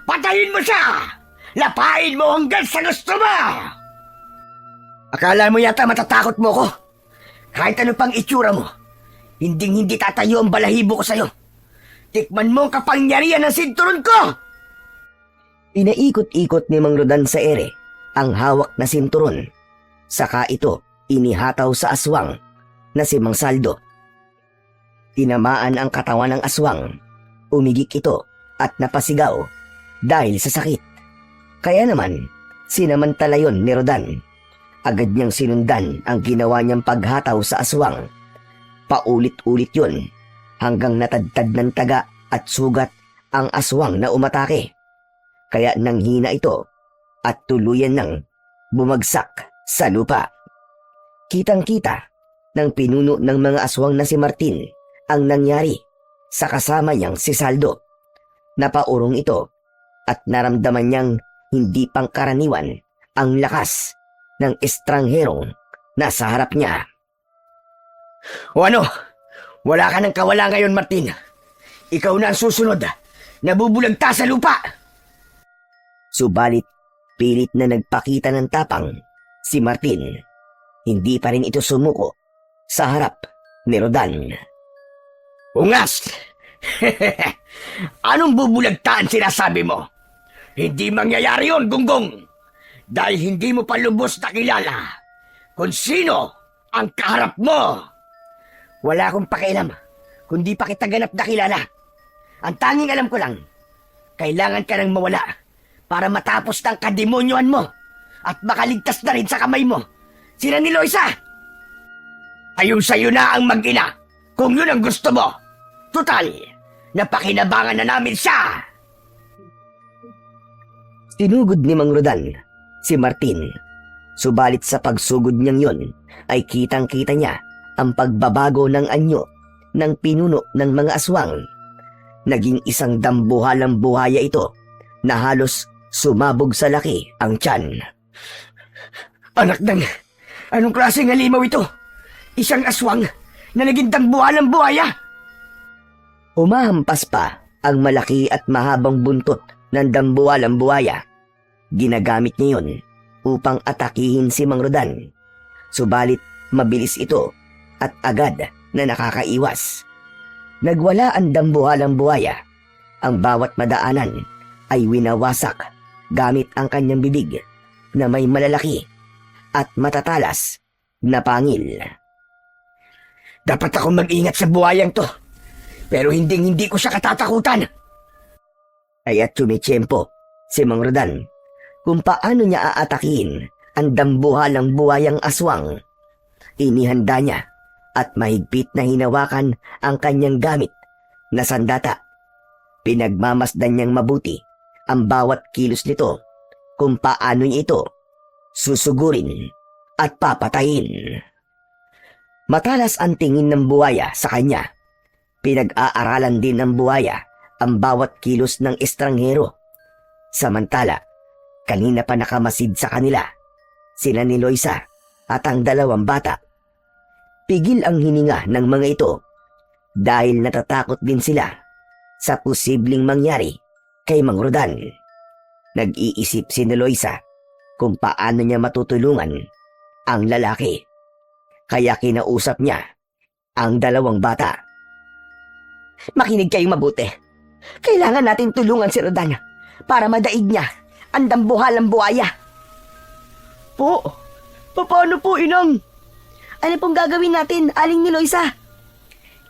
Patayin mo siya! Lapain mo hanggang sa gusto mo! Akala mo yata matatakot mo ko? Kahit ano pang itsura mo, hindi tatayo ang balahibo ko sa'yo. Tikman mo ang kapangyarihan ng sinturon ko! Inaikot-ikot ni Mang Rodan sa ere ang hawak na sinturon. Saka ito inihataw sa aswang na si Mang Saldo. Tinamaan ang katawan ng aswang. Umigik ito at napasigaw dahil sa sakit. Kaya naman, sinamantala yon ni Rodan. Agad niyang sinundan ang ginawa niyang paghataw sa aswang. Paulit-ulit yon hanggang natadtad ng taga at sugat ang aswang na umatake. Kaya nanghina ito at tuluyan nang bumagsak sa lupa. Kitang-kita ng pinuno ng mga aswang na si Martin ang nangyari sa kasama niyang si Saldo. Napaurong ito at naramdaman niyang hindi pangkaraniwan ang lakas ng estrangherong nasa harap niya. O ano? Wala ka ng kawala ngayon, Martin. Ikaw na ang susunod. Nabubulagta sa lupa. Subalit, pilit na nagpakita ng tapang si Martin. Hindi pa rin ito sumuko sa harap ni Rodan. Ungas! Anong bubulagtaan sinasabi mo? Hindi mangyayari yun, Gunggong. Dahil hindi mo pa lubos na kilala kung sino ang kaharap mo. Wala akong pakialam kung di pa kita ganap na kilala. Ang tanging alam ko lang, kailangan ka nang mawala para matapos ng kademonyohan mo at makaligtas na rin sa kamay mo sila ni Loisa. Ayun sa'yo na ang mag-ina kung yun ang gusto mo. Tutal, napakinabangan na namin siya. Sinugod ni Mang Rodan si Martin. Subalit sa pagsugod niyang yun ay kitang-kita niya ang pagbabago ng anyo ng pinuno ng mga aswang. Naging isang dambuhalang buhaya ito na halos sumabog sa laki ang tiyan. Anak ng, anong klaseng halimaw ito? Isang aswang na naging dambuhalang buhaya. Humahampas pa ang malaki at mahabang buntot ng dambuhalang buhaya. Ginagamit niya yun upang atakihin si Mang Rodan. Subalit mabilis ito at agad na nakakaiwas. Nagwala ang dambuhalang buhaya. Ang bawat madaanan ay winawasak gamit ang kanyang bibig na may malalaki at matatalas na pangil. Dapat akong mag-ingat sa buhayang to. Pero hindi ko siya katatakutan. Kaya't tumitsyempo si Mang Rodan kung paano niya aatakihin ang dambuhalang buhayang aswang. Inihanda niya at mahigpit na hinawakan ang kanyang gamit na sandata. Pinagmamasdan niyang mabuti ang bawat kilos nito kung paano niya ito susugurin at papatayin. Matalas ang tingin ng buhaya sa kanya. Pinag-aaralan din ng buhaya ang bawat kilos ng estranghero. Samantala, kanina pa nakamasid sa kanila sila ni Loisa at ang dalawang bata. Pigil ang hininga ng mga ito dahil natatakot din sila sa posibleng mangyari kay Mang Rodan. Nag-iisip si Loisa kung paano niya matutulungan ang lalaki. Kaya kinausap niya ang dalawang bata. Makinig kayong mabuti. Kailangan natin tulungan si Rodan para madaig niya ang dambuhalang buhaya. Po, paano po, Inang? Ano pong gagawin natin, Aling ni Loisa?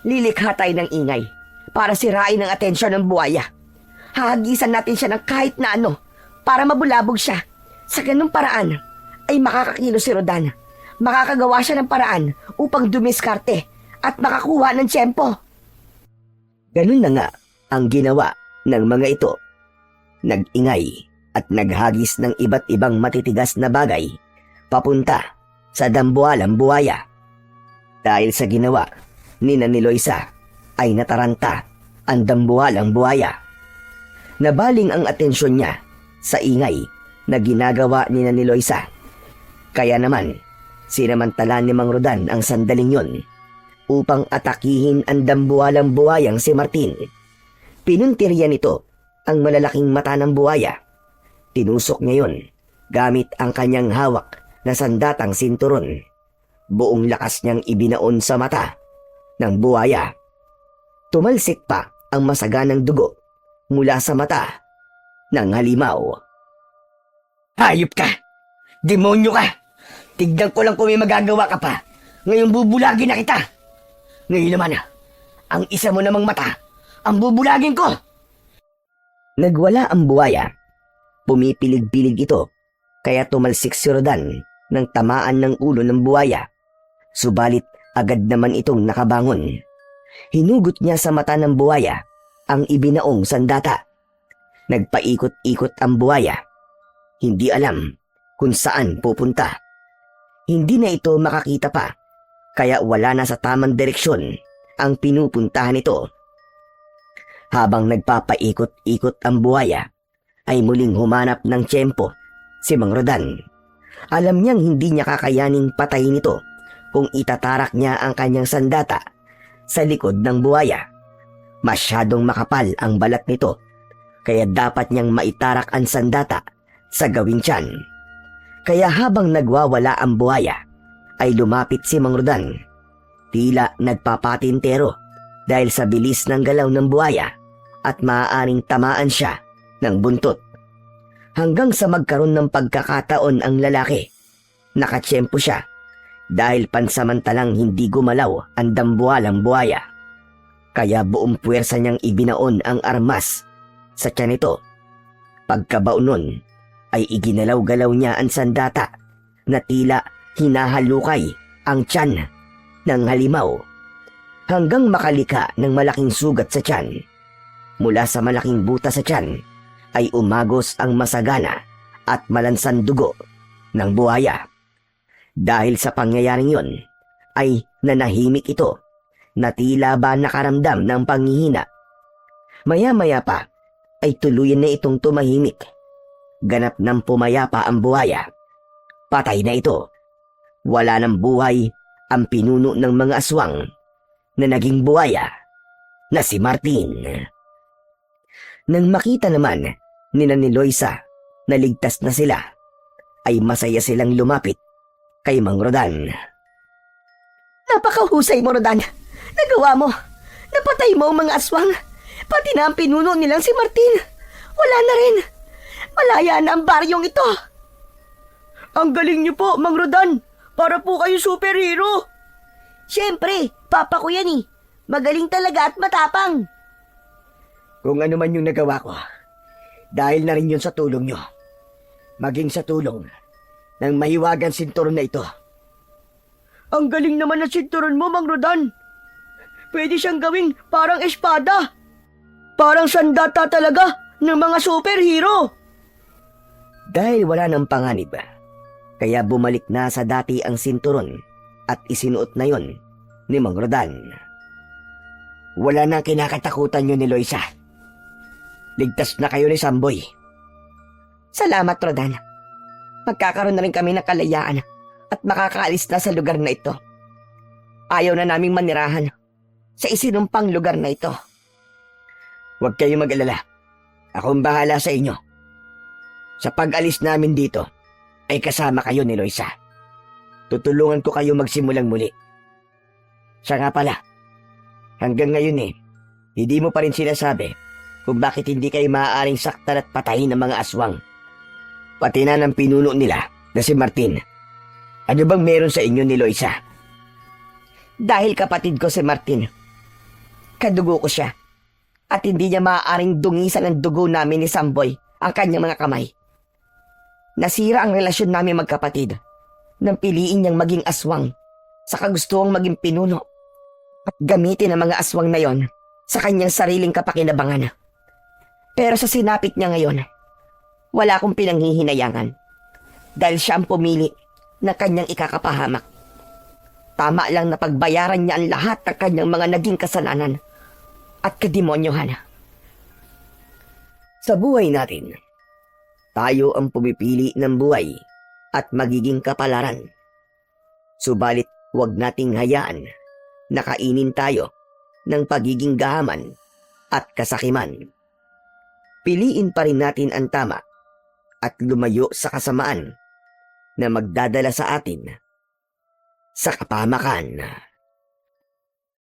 Lilikha tayo ng ingay para sirain ang atensyon ng buhaya. Hahagisan natin siya ng kahit na ano para mabulabog siya. Sa ganung paraan ay makakakilos si Rodan. Makakagawa siya ng paraan upang dumiskarte at makakuha ng tiyempo. Ganun na nga ang ginawa ng mga ito. Nag-ingay at naghagis ng iba't ibang matitigas na bagay papunta sa dambuhalang buhaya. Dahil sa ginawa ni Loisa ay nataranta ang dambuhalang buhaya. Nabaling ang atensyon niya sa ingay na ginagawa ni Loisa. Kaya naman, sinamantala ni Mang Rodan ang sandaling yon upang atakihin ang dambuhalang buhayang si Martin. Pinuntirya nito ang malalaking mata ng buhaya. Tinusok niya yon gamit ang kanyang hawak na sandatang sinturon. Buong lakas niyang ibinaon sa mata ng buhaya. Tumalsik pa ang masaganang dugo mula sa mata ng halimaw. Hayop ka! Demonyo ka! Tignan ko lang kung may magagawa ka pa. Ngayon bubulagin na kita. Ngayon naman, ang isa mo namang mata, ang bubulagin ko. Nagwala ang buhaya. Pumipilig-pilig ito, kaya tumalsik si Rodan ng tamaan ng ulo ng buhaya. Subalit agad naman itong nakabangon. Hinugot niya sa mata ng buhaya ang ibinaong sandata. Nagpaikot-ikot ang buhaya. Hindi alam kung saan pupunta. Hindi na ito makakita pa, kaya wala na sa tamang direksyon ang pinupuntahan nito. Habang nagpapaikot-ikot ang buhaya, ay muling humanap ng tiyempo si Mang Rodan. Alam niyang hindi niya kakayaning patayin ito kung itatarak niya ang kanyang sandata sa likod ng buhaya. Masyadong makapal ang balat nito, kaya dapat niyang maitarak ang sandata sa gawing tiyan. Kaya habang nagwawala ang buhaya, ay lumapit si Mang Rodan. Tila nagpapatintero dahil sa bilis ng galaw ng buhaya at maaaring tamaan siya ng buntot. Hanggang sa magkaroon ng pagkakataon ang lalaki, nakatsyempo siya dahil pansamantalang hindi gumalaw ang dambuhalang buhaya. Kaya buong puwersa niyang ibinaon ang armas sa tiyan nito. Pagkabaon nun, ay iginalaw-galaw niya ang sandata na tila hinahalukay ang tiyan ng halimaw hanggang makalika ng malaking sugat sa tiyan. Mula sa malaking butas sa tiyan ay umagos ang masagana at malansang dugo ng buhaya. Dahil sa pangyayaring yon, ay nanahimik ito na tila ba nakaramdam ng panghihina. Maya-maya pa ay tuluyan na itong tumahimik. Ganap ng pumayapa ang buhaya. Patay na ito. Wala ng buhay ang pinuno ng mga aswang na naging buhaya na si Martin. Nang makita naman ni Loisa na ligtas na sila, ay masaya silang lumapit kay Mang Rodan. Napakahusay mo, Rodan. Nagawa mo. Napatay mo ang mga aswang. Pati na ang pinuno nilang si Martin. Wala na rin. Malaya na ang baryong ito. Ang galing niyo po, Mang Rodan. Para po kayo superhero. Siyempre, papa ko yan eh. Magaling talaga at matapang. Kung ano man yung nagawa ko, dahil na rin yun sa tulong nyo. Maging sa tulong ng mahiwagang sinturon na ito. Ang galing naman ng sinturon mo, Mang Rodan. Pwede siyang gawing parang espada. Parang sandata talaga ng mga superhero. Dahil wala ng panganib, kaya bumalik na sa dati ang sinturon at isinuot na yon ni Mang Rodan. Wala na kinakatakutan nyo ni Loisa. Ligtas na kayo ni Samboy. Salamat, Rodan. Magkakaroon na rin kami ng kalayaan at makakaalis na sa lugar na ito. Ayaw na naming manirahan sa isinumpang lugar na ito. Huwag kayo mag-alala. Ako ang bahala sa inyo. Sa pag-alis namin dito, ay kasama kayo ni Loisa. Tutulungan ko kayo magsimulang muli. Siya nga pala, hanggang ngayon hindi mo pa rin sinasabi kung bakit hindi kayo maaaring saktan at patayin ng mga aswang. Pati na ng pinuno nila na si Martin. Ano bang meron sa inyo ni Loisa? Dahil kapatid ko si Martin, kadugo ko siya. At hindi niya maaaring dungisan ng dugo namin ni Samboy ang kanyang mga kamay. Nasira ang relasyon namin magkapatid nang piliin niyang maging aswang sa kagustuhang maging pinuno at gamitin ang mga aswang na yon sa kanyang sariling kapakinabangan. Pero sa sinapit niya ngayon, wala akong pinanghihinayangan dahil siya ang pumili na kanyang ikakapahamak. Tama lang na pagbayaran niya ang lahat ng kanyang mga naging kasalanan at kademonyohan. Sa buhay natin, tayo ang pumipili ng buhay at magiging kapalaran. Subalit huwag nating hayaan na kainin tayo ng pagiging gahaman at kasakiman. Piliin pa rin natin ang tama at lumayo sa kasamaan na magdadala sa atin sa kapahamakan.